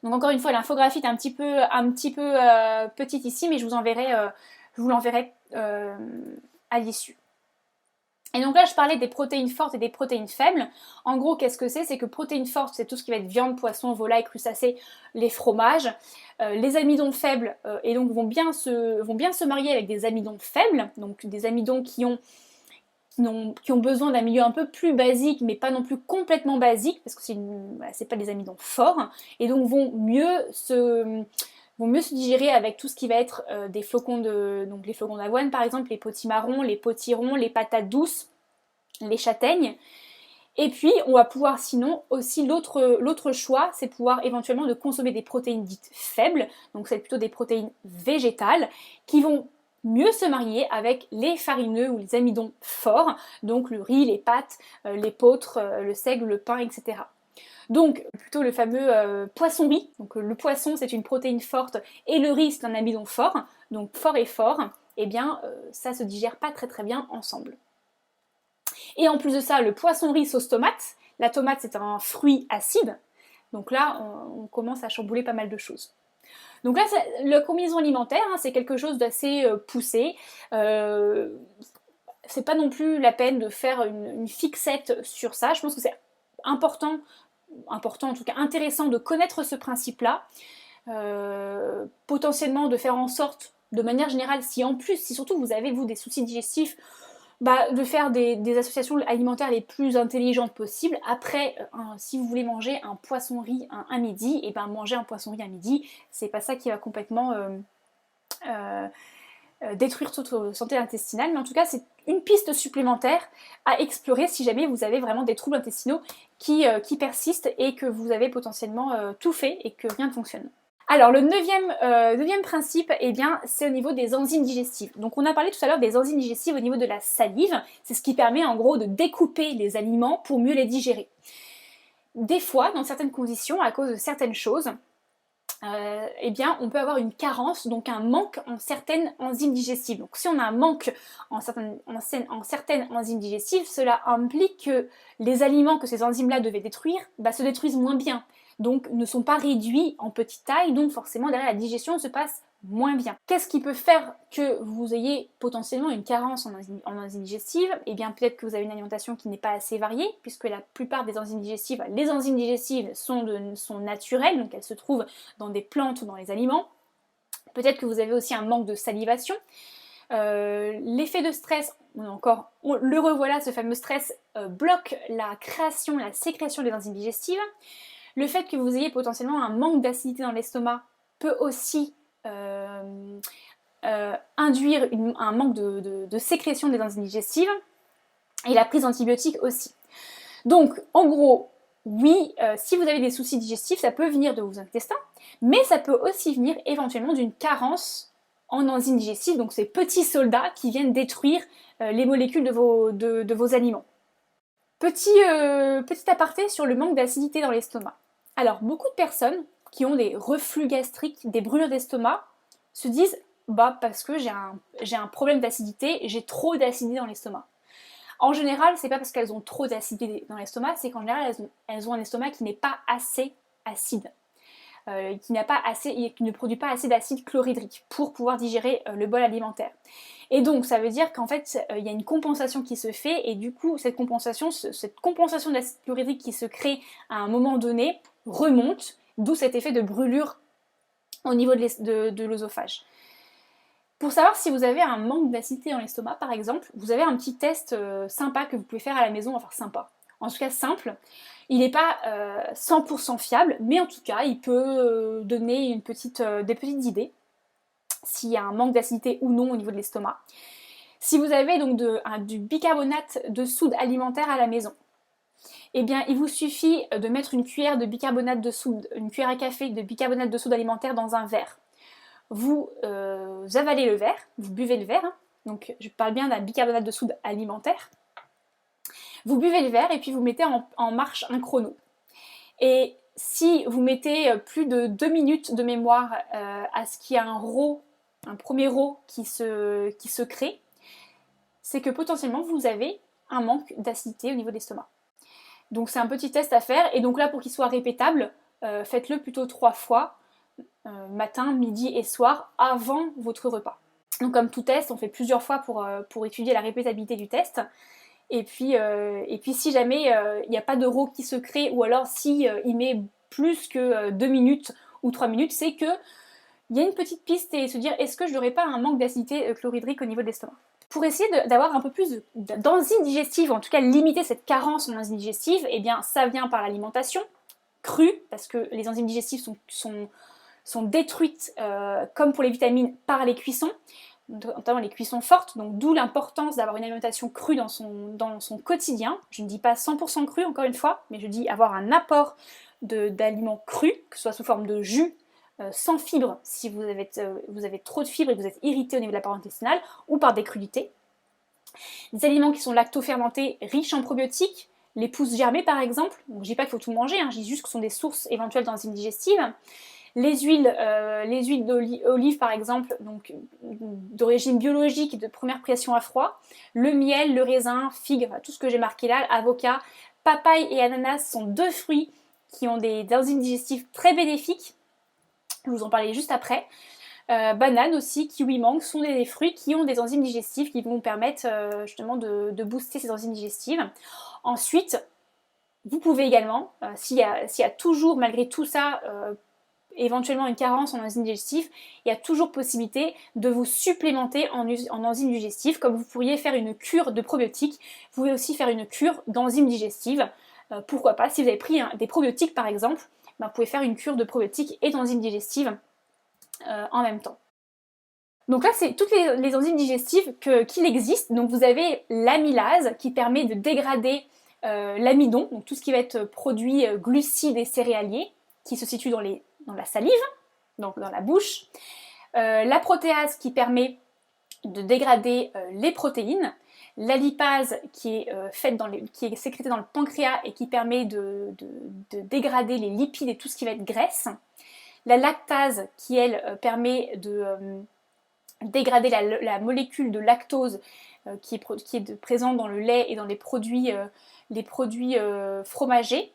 Donc encore une fois, l'infographie est un petit peu petite ici, mais je vous l'enverrai à l'issue. Et donc là, je parlais des protéines fortes et des protéines faibles. En gros, qu'est-ce que c'est? C'est que protéines fortes, c'est tout ce qui va être viande, poisson, volaille, crustacés, les fromages. Les amidons faibles, et donc vont bien se marier avec des amidons faibles, donc des amidons qui ont besoin d'un milieu un peu plus basique, mais pas non plus complètement basique, parce que c'est pas des amidons forts, et donc vont mieux se digérer avec tout ce qui va être des flocons donc les flocons d'avoine par exemple, les potimarrons, les potirons, les patates douces, les châtaignes. Et puis on va pouvoir sinon aussi l'autre choix, c'est pouvoir éventuellement de consommer des protéines dites faibles, donc c'est plutôt des protéines végétales qui vont mieux se marier avec les farineux ou les amidons forts, donc le riz, les pâtes, l'épeautre, le seigle, le pain, etc. Donc plutôt le fameux poisson-riz, donc le poisson c'est une protéine forte et le riz c'est un amidon fort, donc fort et fort, ça se digère pas très très bien ensemble. Et en plus de ça, le poisson-riz sauce tomate, la tomate c'est un fruit acide, donc là on commence à chambouler pas mal de choses. Donc là, la combinaison alimentaire, c'est quelque chose d'assez poussé. C'est pas non plus la peine de faire une fixette sur ça. Je pense que c'est important en tout cas intéressant de connaître ce principe-là. Potentiellement de faire en sorte, de manière générale, si surtout vous avez des soucis digestifs, de faire des associations alimentaires les plus intelligentes possibles. Après, si vous voulez manger un poisson-riz un midi, manger un poisson-riz un midi, c'est pas ça qui va complètement détruire toute votre santé intestinale, mais en tout cas c'est une piste supplémentaire à explorer si jamais vous avez vraiment des troubles intestinaux qui persistent et que vous avez potentiellement tout fait et que rien ne fonctionne. Alors le neuvième principe, c'est au niveau des enzymes digestives. Donc on a parlé tout à l'heure des enzymes digestives au niveau de la salive, c'est ce qui permet en gros de découper les aliments pour mieux les digérer. Des fois, dans certaines conditions, à cause de certaines choses, eh bien, on peut avoir une carence, donc un manque en certaines enzymes digestives. Donc si on a un manque en certaines enzymes digestives, cela implique que les aliments que ces enzymes-là devaient détruire se détruisent moins bien, donc ne sont pas réduits en petite taille, donc forcément derrière la digestion se passe moins bien. Qu'est-ce qui peut faire que vous ayez potentiellement une carence en enzymes digestives? Eh bien peut-être que vous avez une alimentation qui n'est pas assez variée, puisque la plupart des enzymes digestives, les enzymes digestives sont naturelles, donc elles se trouvent dans des plantes ou dans les aliments. Peut-être que vous avez aussi un manque de salivation. L'effet de stress, le revoilà, ce fameux stress bloque la création, la sécrétion des enzymes digestives. Le fait que vous ayez potentiellement un manque d'acidité dans l'estomac peut aussi induire un manque de sécrétion des enzymes digestives, et la prise d'antibiotiques aussi. Donc, en gros, oui, si vous avez des soucis digestifs, ça peut venir de vos intestins, mais ça peut aussi venir éventuellement d'une carence en enzymes digestives, donc ces petits soldats qui viennent détruire les molécules de vos aliments. Petit aparté sur le manque d'acidité dans l'estomac. Alors, beaucoup de personnes qui ont des reflux gastriques, des brûlures d'estomac, se disent parce que j'ai un problème d'acidité, j'ai trop d'acidité dans l'estomac. En général, c'est pas parce qu'elles ont trop d'acidité dans l'estomac, c'est qu'en général, elles ont un estomac qui n'est pas assez acide, qui ne produit pas assez d'acide chlorhydrique pour pouvoir digérer le bol alimentaire. Et donc, ça veut dire qu'en fait, il y a une compensation qui se fait, et du coup, cette compensation d'acide chlorhydrique qui se crée à un moment donné remonte, d'où cet effet de brûlure au niveau de l'œsophage. Pour savoir si vous avez un manque d'acidité dans l'estomac, par exemple, vous avez un petit test sympa que vous pouvez faire à la maison, enfin sympa, en tout cas simple. Il n'est pas 100% fiable, mais en tout cas, il peut donner des petites idées s'il y a un manque d'acidité ou non au niveau de l'estomac. Si vous avez donc du bicarbonate de soude alimentaire à la maison, eh bien, il vous suffit de mettre une cuillère de bicarbonate de soude, une cuillère à café de bicarbonate de soude alimentaire dans un verre. Vous avalez le verre, vous buvez le verre, hein. Donc je parle bien d'un bicarbonate de soude alimentaire. Vous buvez le verre et puis vous mettez en marche un chrono. Et si vous mettez plus de 2 minutes de mémoire à ce qu'il y a un premier rot qui se crée, c'est que potentiellement vous avez un manque d'acidité au niveau de l'estomac. Donc c'est un petit test à faire, et donc là pour qu'il soit répétable, faites-le plutôt 3 fois, matin, midi et soir, avant votre repas. Donc comme tout test, on fait plusieurs fois pour étudier la répétabilité du test. Et puis si jamais il n'y a pas de rot qui se crée, ou alors si il met plus que 2 minutes ou 3 minutes, c'est que il y a une petite piste, et se dire est-ce que je n'aurais pas un manque d'acidité chlorhydrique au niveau de l'estomac. Pour essayer d'avoir un peu plus d'enzymes digestives, en tout cas limiter cette carence en enzymes digestives, eh bien ça vient par l'alimentation crue, parce que les enzymes digestives sont détruites, comme pour les vitamines, par les cuissons, notamment les cuissons fortes, donc d'où l'importance d'avoir une alimentation crue dans son quotidien. Je ne dis pas 100% cru, encore une fois, mais je dis avoir un apport d'aliments crus, que ce soit sous forme de jus, sans fibres, si vous avez trop de fibres et que vous êtes irrité au niveau de la paroi intestinale, ou par des crudités. Des aliments qui sont lacto-fermentés, riches en probiotiques, les pousses germées par exemple. Donc, je ne dis pas qu'il faut tout manger, je dis juste que ce sont des sources éventuelles d'enzymes digestives. Les huiles d'olive par exemple, donc d'origine biologique, de première pression à froid. Le miel, le raisin, figue, tout ce que j'ai marqué là, avocat, papaye et ananas sont 2 fruits qui ont des enzymes digestives très bénéfiques. Je vous en parlais juste après. Bananes aussi, kiwi, mangue sont des fruits qui ont des enzymes digestives qui vont vous permettre justement de booster ces enzymes digestives. Ensuite, vous pouvez également, s'il y a toujours malgré tout ça éventuellement une carence en enzymes digestives, il y a toujours possibilité de vous supplémenter en enzymes digestives, comme vous pourriez faire une cure de probiotiques, vous pouvez aussi faire une cure d'enzymes digestives. Pourquoi pas, si vous avez pris des probiotiques par exemple, vous pouvez faire une cure de probiotiques et d'enzymes digestives en même temps. Donc là, c'est toutes les enzymes digestives qu'il existe. Donc vous avez l'amylase qui permet de dégrader l'amidon, donc tout ce qui va être produit glucides et céréaliers, qui se situe dans la salive, donc dans la bouche. La protéase qui permet de dégrader les protéines. La lipase qui est sécrétée dans le pancréas et qui permet de dégrader les lipides et tout ce qui va être graisse. La lactase qui, elle, permet de dégrader la molécule de lactose qui est présente dans le lait et dans les produits fromagés.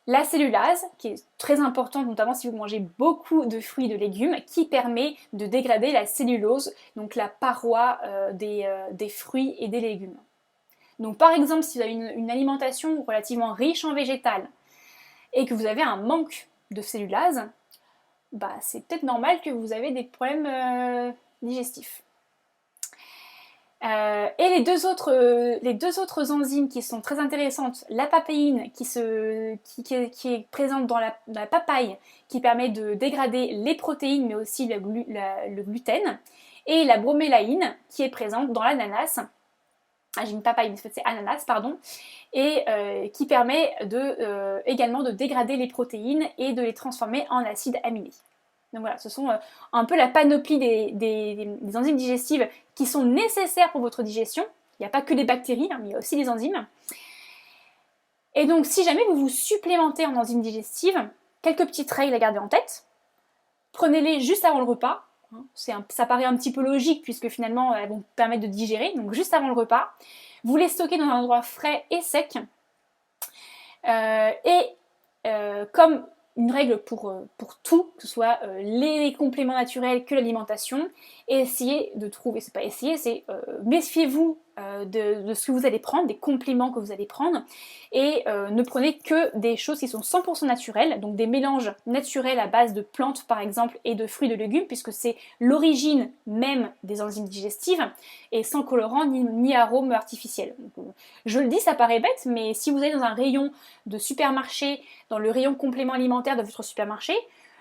La cellulase, qui est très importante, notamment si vous mangez beaucoup de fruits et de légumes, qui permet de dégrader la cellulose, donc la paroi des fruits et des légumes. Donc par exemple, si vous avez une alimentation relativement riche en végétal et que vous avez un manque de cellulase, bah, c'est peut-être normal que vous avez des problèmes digestifs. Et les deux autres enzymes qui sont très intéressantes, la papaïne qui est présente dans la papaye, qui permet de dégrader les protéines mais aussi le gluten, et la bromélaïne qui est présente dans l'ananas, j'ai une papaye mais c'est ananas pardon, et qui permet également de dégrader les protéines et de les transformer en acides aminés. Donc voilà, ce sont un peu la panoplie des enzymes digestives qui sont nécessaires pour votre digestion. Il n'y a pas que des bactéries, mais il y a aussi des enzymes. Et donc si jamais vous vous supplémentez en enzymes digestives, quelques petites règles à garder en tête. Prenez-les juste avant le repas. Ça paraît un petit peu logique puisque finalement elles vont permettre de digérer, donc juste avant le repas. Vous les stockez dans un endroit frais et sec. Comme une règle pour tout, que ce soit les compléments naturels que l'alimentation, et essayez de trouver, c'est pas essayer, c'est méfiez-vous de ce que vous allez prendre, des compléments que vous allez prendre, et ne prenez que des choses qui sont 100% naturelles, donc des mélanges naturels à base de plantes par exemple et de fruits et de légumes, puisque c'est l'origine même des enzymes digestives, et sans colorant ni arôme artificiel. Donc, je le dis, ça paraît bête, mais si vous allez dans un rayon de supermarché, dans le rayon complément alimentaire de votre supermarché,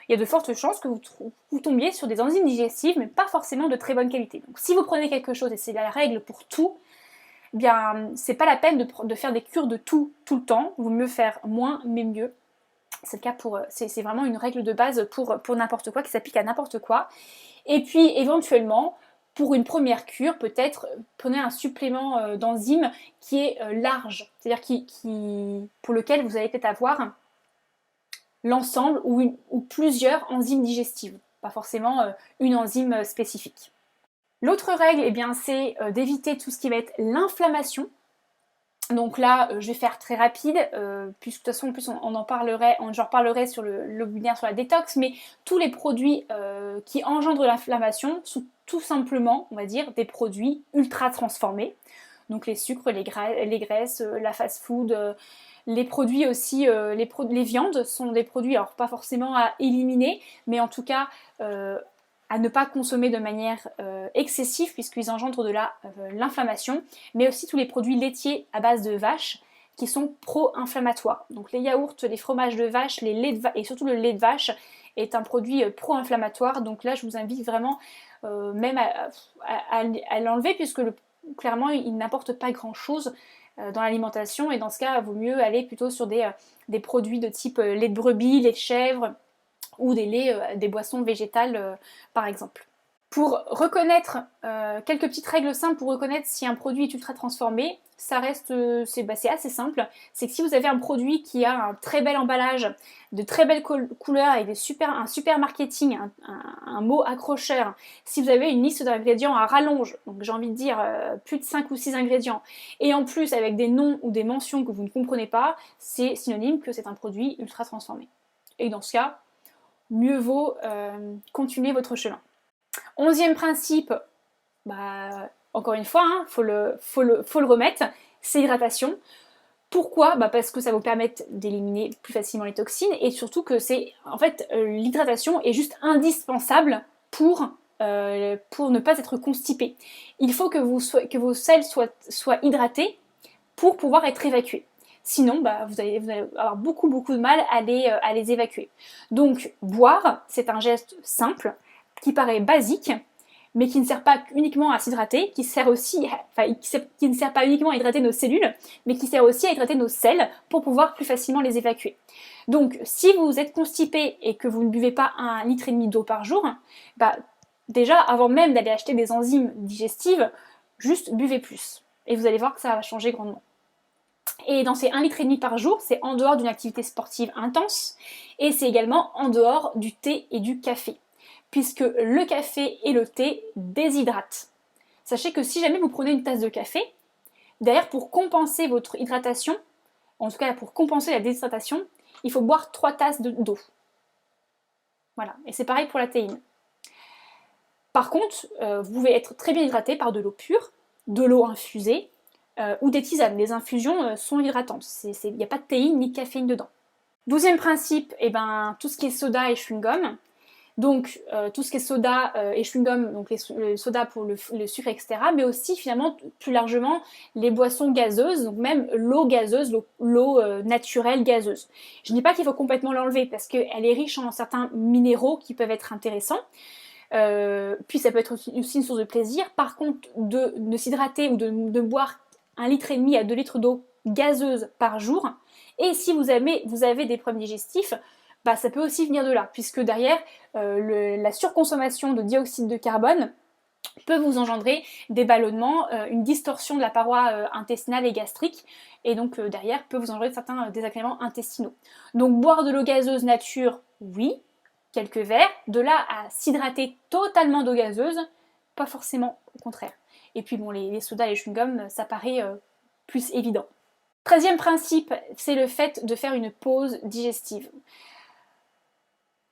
il y a de fortes chances que vous tombiez sur des enzymes digestives, mais pas forcément de très bonne qualité. Donc si vous prenez quelque chose, et c'est la règle pour tout, eh bien c'est pas la peine de faire des cures de tout le temps, il vaut mieux faire moins mais mieux. C'est le cas c'est vraiment une règle de base pour n'importe quoi, qui s'applique à n'importe quoi. Et puis éventuellement, pour une première cure, peut-être prenez un supplément d'enzymes qui est large, c'est-à-dire pour lequel vous allez peut-être avoir l'ensemble ou plusieurs enzymes digestives, pas forcément une enzyme spécifique. L'autre règle, eh bien, c'est d'éviter tout ce qui va être l'inflammation. Donc là, je vais faire très rapide, puisque de toute façon, en plus, j'en reparlerai sur le webinaire sur la détox, mais tous les produits qui engendrent l'inflammation sont tout simplement, on va dire, des produits ultra transformés. Donc les sucres, les graisses, la fast-food, les produits aussi, les viandes sont des produits, alors pas forcément à éliminer, mais en tout cas à ne pas consommer de manière excessive puisqu'ils engendrent de l'inflammation, mais aussi tous les produits laitiers à base de vache qui sont pro-inflammatoires. Donc les yaourts, les fromages de vache, les laits de vache et surtout le lait de vache est un produit pro-inflammatoire. Donc là, je vous invite vraiment même à l'enlever puisque clairement, il n'apporte pas grand-chose dans l'alimentation et dans ce cas, il vaut mieux aller plutôt sur des produits de type lait de brebis, lait de chèvre ou des boissons végétales par exemple. Pour reconnaître, quelques petites règles simples pour reconnaître si un produit est ultra transformé, ça reste, c'est assez simple. C'est que si vous avez un produit qui a un très bel emballage, de très belles couleurs avec un super marketing, un mot accrocheur, si vous avez une liste d'ingrédients à rallonge, donc j'ai envie de dire plus de 5 ou 6 ingrédients, et en plus avec des noms ou des mentions que vous ne comprenez pas, c'est synonyme que c'est un produit ultra transformé. Et dans ce cas, mieux vaut continuer votre chemin. 11e principe, encore une fois, faut le remettre, c'est l'hydratation. Pourquoi ? Parce que ça vous permet d'éliminer plus facilement les toxines et surtout que l'hydratation est juste indispensable pour ne pas être constipé. Il faut que vos selles soient hydratées pour pouvoir être évacuées. Sinon, vous allez avoir beaucoup de mal à les évacuer. Donc, boire, c'est un geste simple, qui paraît basique, mais qui ne sert pas uniquement à s'hydrater, qui ne sert pas uniquement à hydrater nos cellules, mais qui sert aussi à hydrater nos selles pour pouvoir plus facilement les évacuer. Donc, si vous êtes constipé et que vous ne buvez pas 1,5 litre d'eau par jour, déjà, avant même d'aller acheter des enzymes digestives, juste buvez plus. Et vous allez voir que ça va changer grandement. Et dans ces 1,5 litre par jour, c'est en dehors d'une activité sportive intense et c'est également en dehors du thé et du café, puisque le café et le thé déshydratent. Sachez que si jamais vous prenez une tasse de café, derrière pour compenser votre hydratation, en tout cas pour compenser la déshydratation, il faut boire 3 tasses d'eau. Voilà, et c'est pareil pour la théine. Par contre, vous pouvez être très bien hydraté par de l'eau pure, de l'eau infusée, ou des tisanes. Les infusions sont hydratantes. Il n'y a pas de théine ni de caféine dedans. 12e principe, tout ce qui est soda et chewing-gum. Donc tout ce qui est soda et chewing-gum, donc le soda pour le sucre, etc. Mais aussi finalement plus largement les boissons gazeuses, donc même l'eau gazeuse, l'eau naturelle gazeuse. Je ne dis pas qu'il faut complètement l'enlever parce qu'elle est riche en certains minéraux qui peuvent être intéressants. Puis ça peut être aussi une source de plaisir. Par contre, de s'hydrater ou de boire 1,5 litre à 2 litres d'eau gazeuse par jour, et si vous avez des problèmes digestifs, ça peut aussi venir de là, puisque derrière, la surconsommation de dioxyde de carbone peut vous engendrer des ballonnements, une distorsion de la paroi intestinale et gastrique, et donc derrière peut vous engendrer certains désagréments intestinaux. Donc boire de l'eau gazeuse nature, oui, quelques verres, de là à s'hydrater totalement d'eau gazeuse, pas forcément, au contraire. Et puis bon, les sodas et les chewing-gums, ça paraît plus évident. 13e principe, c'est le fait de faire une pause digestive.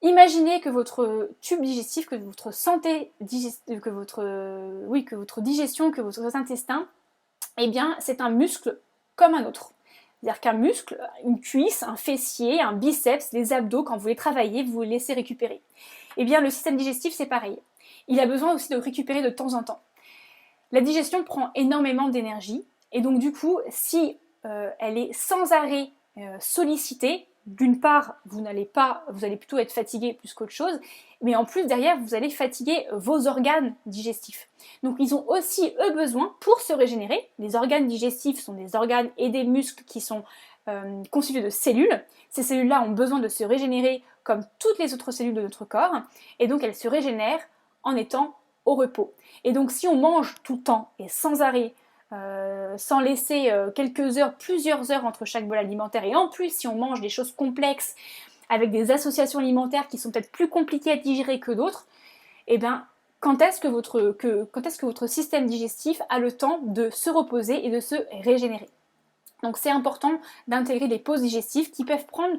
Imaginez que votre tube digestif, que votre santé digestive, que votre digestion, que votre intestin, c'est un muscle comme un autre. C'est-à-dire qu'un muscle, une cuisse, un fessier, un biceps, les abdos, quand vous les travaillez, vous les laissez récupérer. Le système digestif, c'est pareil. Il a besoin aussi de récupérer de temps en temps. La digestion prend énormément d'énergie et donc du coup, si elle est sans arrêt sollicitée, d'une part, vous allez plutôt être fatigué plus qu'autre chose, mais en plus derrière, vous allez fatiguer vos organes digestifs. Donc ils ont aussi, eux, besoin, pour se régénérer, les organes digestifs sont des organes et des muscles qui sont constitués de cellules. Ces cellules-là ont besoin de se régénérer comme toutes les autres cellules de notre corps, et donc elles se régénèrent en étant au repos. Et donc si on mange tout le temps et sans arrêt, sans laisser quelques heures, plusieurs heures entre chaque bol alimentaire, et en plus si on mange des choses complexes avec des associations alimentaires qui sont peut-être plus compliquées à digérer que d'autres, quand est-ce que votre système digestif a le temps de se reposer et de se régénérer? Donc c'est important d'intégrer des pauses digestives qui peuvent prendre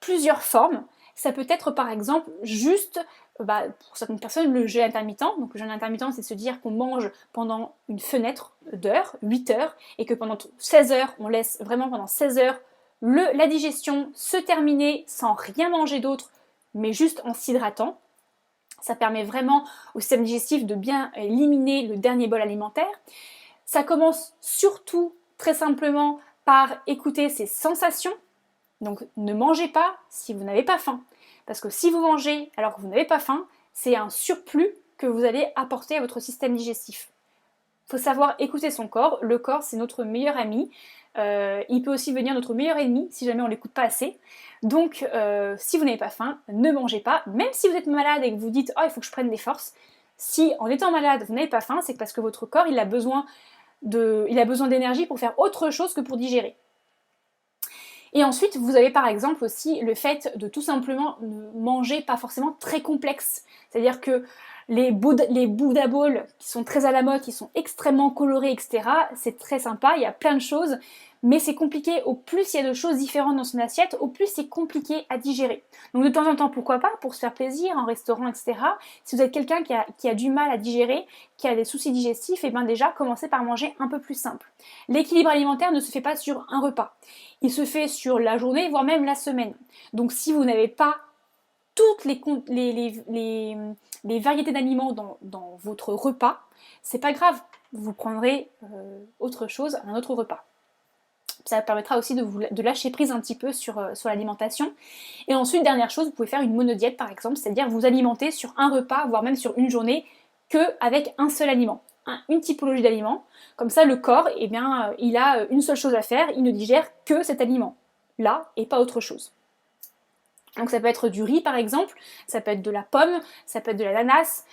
plusieurs formes. Ça peut être par exemple juste, pour certaines personnes, le jeûne intermittent. Donc le jeûne intermittent, c'est de se dire qu'on mange pendant une fenêtre d'heures, 8 heures, et que pendant 16 heures, on laisse vraiment pendant 16 heures la digestion se terminer sans rien manger d'autre, mais juste en s'hydratant. Ça permet vraiment au système digestif de bien éliminer le dernier bol alimentaire. Ça commence surtout très simplement par écouter ses sensations. Donc ne mangez pas si vous n'avez pas faim. Parce que si vous mangez alors que vous n'avez pas faim, c'est un surplus que vous allez apporter à votre système digestif. Il faut savoir écouter son corps. Le corps, c'est notre meilleur ami. Il peut aussi devenir notre meilleur ennemi si jamais on ne l'écoute pas assez. Donc si vous n'avez pas faim, ne mangez pas. Même si vous êtes malade et que vous dites « Oh, il faut que je prenne des forces », si en étant malade, vous n'avez pas faim, c'est parce que votre corps, il a besoin d'énergie pour faire autre chose que pour digérer. Et ensuite, vous avez par exemple aussi le fait de tout simplement manger pas forcément très complexe. C'est-à-dire que les Buddha Bowls qui sont très à la mode, qui sont extrêmement colorés, etc., c'est très sympa, il y a plein de choses, mais c'est compliqué. Au plus il y a de choses différentes dans son assiette, au plus c'est compliqué à digérer. Donc de temps en temps, pourquoi pas, pour se faire plaisir, en restaurant, etc. Si vous êtes quelqu'un qui a du mal à digérer, qui a des soucis digestifs, et bien déjà, commencez par manger un peu plus simple. L'équilibre alimentaire ne se fait pas sur un repas. Il se fait sur la journée, voire même la semaine. Donc si vous n'avez pas toutes les variétés d'aliments dans votre repas, c'est pas grave, vous prendrez autre chose à un autre repas. Ça permettra aussi de lâcher prise un petit peu sur l'alimentation. Et ensuite, dernière chose, vous pouvez faire une monodiète par exemple, c'est-à-dire vous alimenter sur un repas, voire même sur une journée, qu'avec un seul aliment, une typologie d'aliment. Comme ça, le corps, il a une seule chose à faire, il ne digère que cet aliment-là et pas autre chose. Donc ça peut être du riz par exemple, ça peut être de la pomme, ça peut être de l'ananas,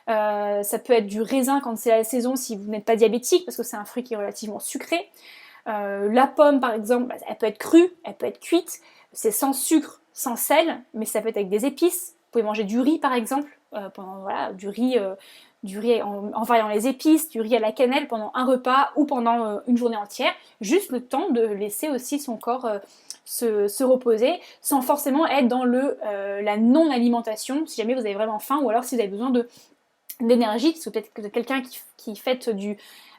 ça peut être du raisin quand c'est la saison si vous n'êtes pas diabétique, parce que c'est un fruit qui est relativement sucré. La pomme par exemple, bah, elle peut être crue, elle peut être cuite, c'est sans sucre, sans sel, mais ça peut être avec des épices. Vous pouvez manger du riz par exemple, voilà, du riz en variant les épices, du riz à la cannelle pendant un repas ou pendant une journée entière, juste le temps de laisser aussi son corps se reposer, sans forcément être dans la non-alimentation, si jamais vous avez vraiment faim, ou alors si vous avez besoin d'énergie, parce que peut-être que quelqu'un qui fait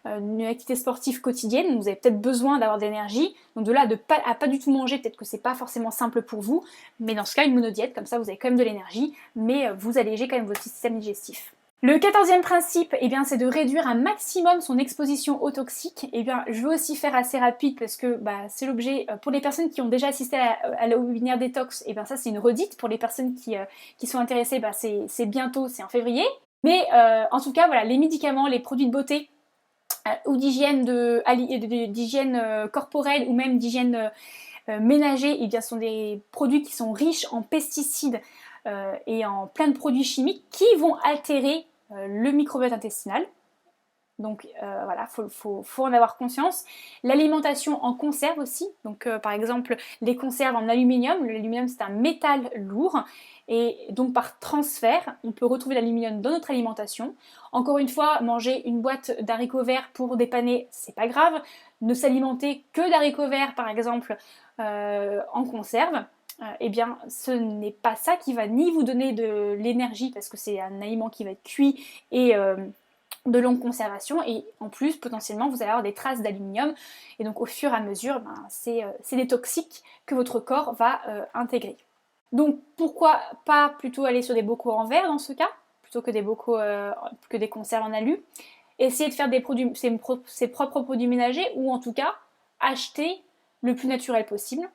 une activité sportive quotidienne, vous avez peut-être besoin d'avoir d'énergie, donc de là à pas du tout manger, peut-être que c'est pas forcément simple pour vous, mais dans ce cas une monodiète, comme ça vous avez quand même de l'énergie, mais vous allégez quand même votre système digestif. Le 14e principe, eh bien, c'est de réduire un maximum son exposition aux toxiques. Eh bien, je veux aussi faire assez rapide parce que c'est l'objet, pour les personnes qui ont déjà assisté à la webinaire détox, eh bien ça c'est une redite. Pour les personnes qui sont intéressées, c'est bientôt, c'est en février. Mais en tout cas, voilà, les médicaments, les produits de beauté ou d'hygiène corporelle ou même d'hygiène ménager, eh bien, sont des produits qui sont riches en pesticides et en plein de produits chimiques qui vont altérer le microbiote intestinal. Donc voilà, faut en avoir conscience. L'alimentation en conserve aussi. Donc par exemple, les conserves en aluminium. L'aluminium c'est un métal lourd. Et donc par transfert, on peut retrouver l'aluminium dans notre alimentation. Encore une fois, manger une boîte d'haricots verts pour dépanner, c'est pas grave. Ne s'alimenter que d'haricots verts par exemple en conserve. Eh bien, ce n'est pas ça qui va ni vous donner de l'énergie parce que c'est un aliment qui va être cuit et de longue conservation, et en plus potentiellement vous allez avoir des traces d'aluminium, et donc au fur et à mesure c'est des toxiques que votre corps va intégrer. Donc pourquoi pas plutôt aller sur des bocaux en verre dans ce cas, plutôt que des bocaux que des conserves en alu. Essayer de faire ses propres produits ménagers, ou en tout cas acheter le plus naturel possible.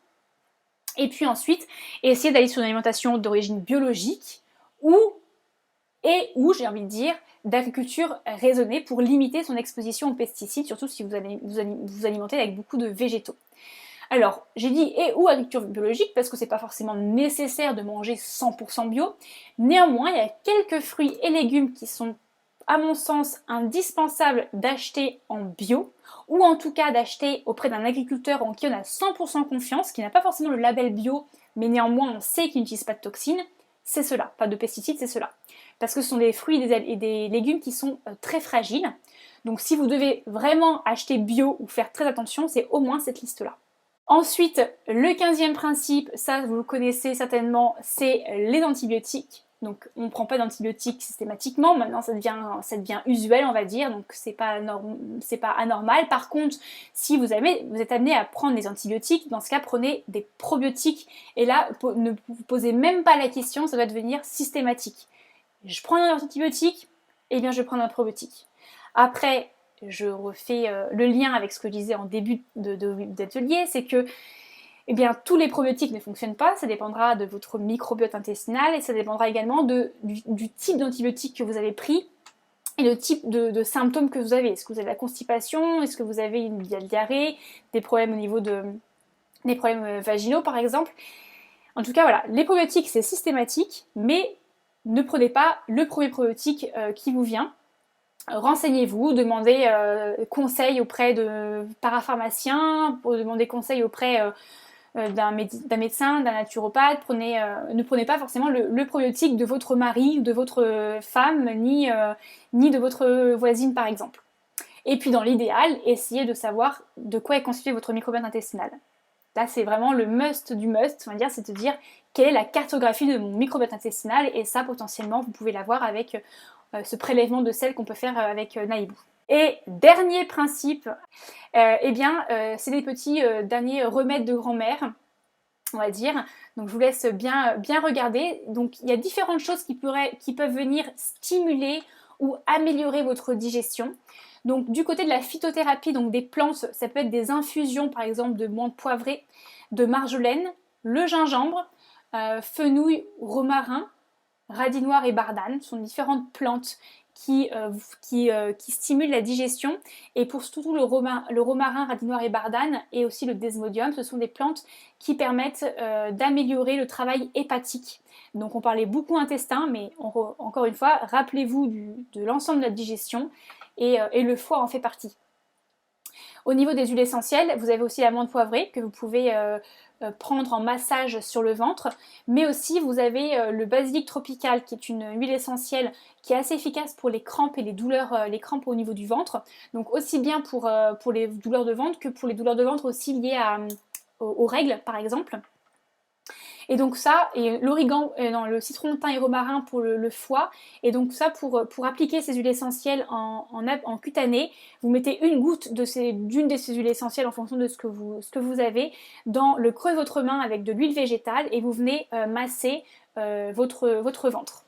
Et puis ensuite essayer d'aller sur une alimentation d'origine biologique ou j'ai envie de dire, d'agriculture raisonnée pour limiter son exposition aux pesticides, surtout si vous allez vous alimenter avec beaucoup de végétaux. Alors, j'ai dit ou agriculture biologique parce que c'est pas forcément nécessaire de manger 100% bio. Néanmoins, il y a quelques fruits et légumes qui sont, à mon sens, indispensables d'acheter en bio, ou en tout cas d'acheter auprès d'un agriculteur en qui on a 100% confiance, qui n'a pas forcément le label bio, mais néanmoins on sait qu'il n'utilise pas de toxines. C'est cela, pas de pesticides, c'est cela. Parce que ce sont des fruits et des légumes qui sont très fragiles. Donc si vous devez vraiment acheter bio ou faire très attention, c'est au moins cette liste-là. Ensuite, le 15e principe, ça vous le connaissez certainement, c'est les antibiotiques. Donc on ne prend pas d'antibiotiques systématiquement, maintenant ça devient usuel on va dire, donc c'est pas anormal. Par contre, si vous êtes amené à prendre des antibiotiques, dans ce cas prenez des probiotiques, et là ne vous posez même pas la question, ça doit devenir systématique. Je prends un antibiotique, et bien je prends un probiotique. Après, je refais le lien avec ce que je disais en début d'atelier, c'est que eh bien, tous les probiotiques ne fonctionnent pas, ça dépendra de votre microbiote intestinal, et ça dépendra également du type d'antibiotique que vous avez pris et le type de symptômes que vous avez. Est-ce que vous avez la constipation? Est-ce que vous avez une diarrhée? Des problèmes au niveau des problèmes vaginaux par exemple? En tout cas voilà, les probiotiques c'est systématique, mais ne prenez pas le premier probiotique qui vous vient. Renseignez-vous, demandez conseil auprès de parapharmaciens, demandez conseil auprès d'un médecin, d'un naturopathe. Ne prenez pas forcément le probiotique de votre mari ou de votre femme, ni de votre voisine par exemple. Et puis dans l'idéal, essayez de savoir de quoi est constitué votre microbiote intestinal. Là c'est vraiment le must du must, on va dire, c'est de dire quelle est la cartographie de mon microbiote intestinal, et ça potentiellement vous pouvez l'avoir avec ce prélèvement de sel qu'on peut faire avec Naïbou. Et dernier principe, c'est des petits derniers remèdes de grand-mère, on va dire. Donc je vous laisse bien regarder. Donc il y a différentes choses qui peuvent venir stimuler ou améliorer votre digestion. Donc du côté de la phytothérapie, donc des plantes, ça peut être des infusions par exemple de menthe poivrée, de marjolaine, le gingembre, fenouil, romarin, radis noir et bardane. Ce sont différentes plantes qui stimulent la digestion, et pour surtout le romarin, radis noir et bardane, et aussi le desmodium, ce sont des plantes qui permettent d'améliorer le travail hépatique. Donc on parlait beaucoup intestin, mais encore une fois, rappelez-vous de l'ensemble de la digestion, et le foie en fait partie. Au niveau des huiles essentielles, vous avez aussi l'amande poivrée que vous pouvez prendre en massage sur le ventre, mais aussi vous avez le basilic tropical qui est une huile essentielle qui est assez efficace pour les crampes et les douleurs, les crampes au niveau du ventre, donc aussi bien pour les douleurs de ventre que pour les douleurs de ventre aussi liées aux règles par exemple. Et donc ça, et l'origan, le citron, thym et romarin pour le foie, et donc ça pour appliquer ces huiles essentielles en cutané, vous mettez une goutte d'une de ces huiles essentielles en fonction de ce que vous avez dans le creux de votre main avec de l'huile végétale et vous venez masser votre ventre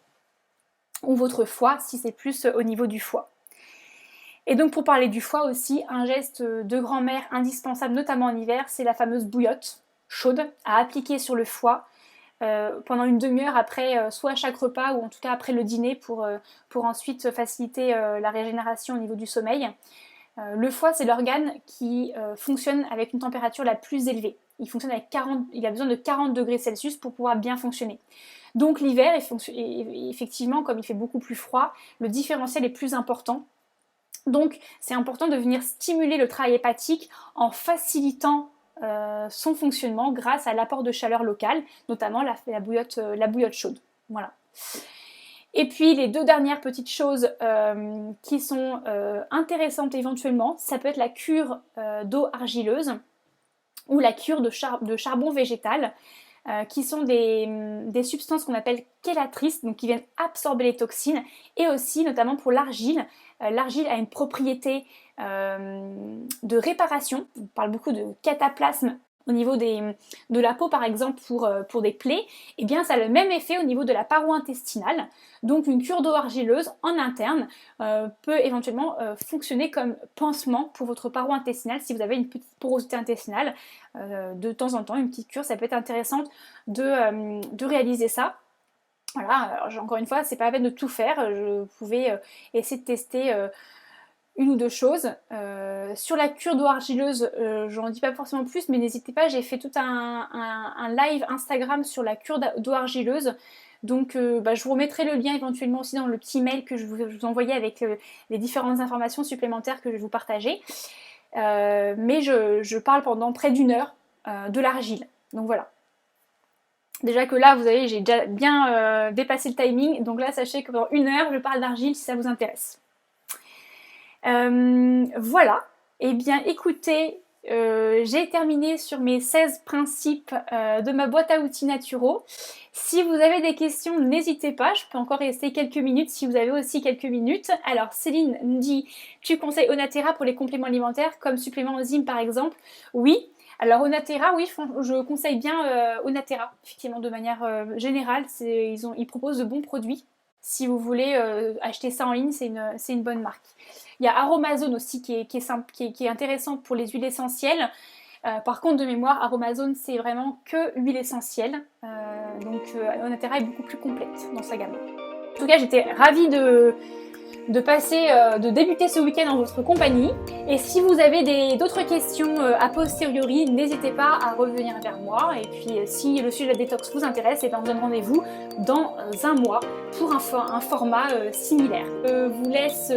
ou votre foie si c'est plus au niveau du foie. Et donc pour parler du foie aussi, un geste de grand-mère indispensable notamment en hiver, c'est la fameuse bouillotte chaude à appliquer sur le foie pendant une demi-heure après, soit à chaque repas ou en tout cas après le dîner pour ensuite faciliter la régénération au niveau du sommeil. Le foie, c'est l'organe qui fonctionne avec une température la plus élevée. Il a besoin de 40 degrés Celsius pour pouvoir bien fonctionner. Donc l'hiver, effectivement, comme il fait beaucoup plus froid, le différentiel est plus important. Donc c'est important de venir stimuler le travail hépatique en facilitant son fonctionnement grâce à l'apport de chaleur locale, notamment la bouillotte chaude. Voilà. Et puis les deux dernières petites choses qui sont intéressantes éventuellement, ça peut être la cure d'eau argileuse ou la cure de charbon végétal, qui sont des substances qu'on appelle chélatrices, donc qui viennent absorber les toxines, et aussi notamment pour l'argile. L'argile a une propriété de réparation, on parle beaucoup de cataplasme au niveau de la peau par exemple pour des plaies, et bien ça a le même effet au niveau de la paroi intestinale. Donc une cure d'eau argileuse en interne peut éventuellement fonctionner comme pansement pour votre paroi intestinale si vous avez une petite porosité intestinale. De temps en temps, une petite cure, ça peut être intéressant de réaliser ça. Voilà, alors, encore une fois, c'est pas la peine de tout faire, vous pouvez essayer de tester une ou deux choses. Sur la cure d'eau argileuse, j'en dis pas forcément plus, mais n'hésitez pas, j'ai fait tout un live Instagram sur la cure d'eau argileuse. Donc je vous remettrai le lien éventuellement aussi dans le petit mail que je vous envoyais avec les différentes informations supplémentaires que je vais vous partager. Mais je parle pendant près d'une heure de l'argile. Donc voilà. Déjà que là, vous savez, j'ai déjà bien dépassé le timing. Donc là, sachez que pendant une heure, je parle d'argile si ça vous intéresse. Voilà. Eh bien, écoutez, j'ai terminé sur mes 16 principes de ma boîte à outils naturaux. Si vous avez des questions, n'hésitez pas. Je peux encore rester quelques minutes si vous avez aussi quelques minutes. Alors, Céline me dit, tu conseilles Onaterra pour les compléments alimentaires comme supplément enzyme par exemple? Oui. Alors Onaterra, oui, je conseille bien Onaterra, effectivement, de manière générale. Ils proposent de bons produits. Si vous voulez acheter ça en ligne, c'est une bonne marque. Il y a Aromazone aussi qui est intéressant pour les huiles essentielles. Par contre, de mémoire, Aromazone, c'est vraiment que huile essentielle. Donc Onaterra est beaucoup plus complète dans sa gamme. En tout cas, j'étais ravie de débuter ce week-end en votre compagnie. Et si vous avez d'autres questions a posteriori, n'hésitez pas à revenir vers moi. Et puis si le sujet de la détox vous intéresse, et bien on donne rendez-vous dans un mois pour un format similaire. Je vous laisse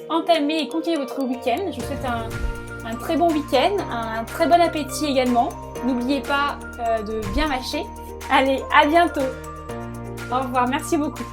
entamer et continuer votre week-end. Je vous souhaite un très bon week-end, un très bon appétit également. N'oubliez pas de bien mâcher. Allez, à bientôt. Au revoir, merci beaucoup.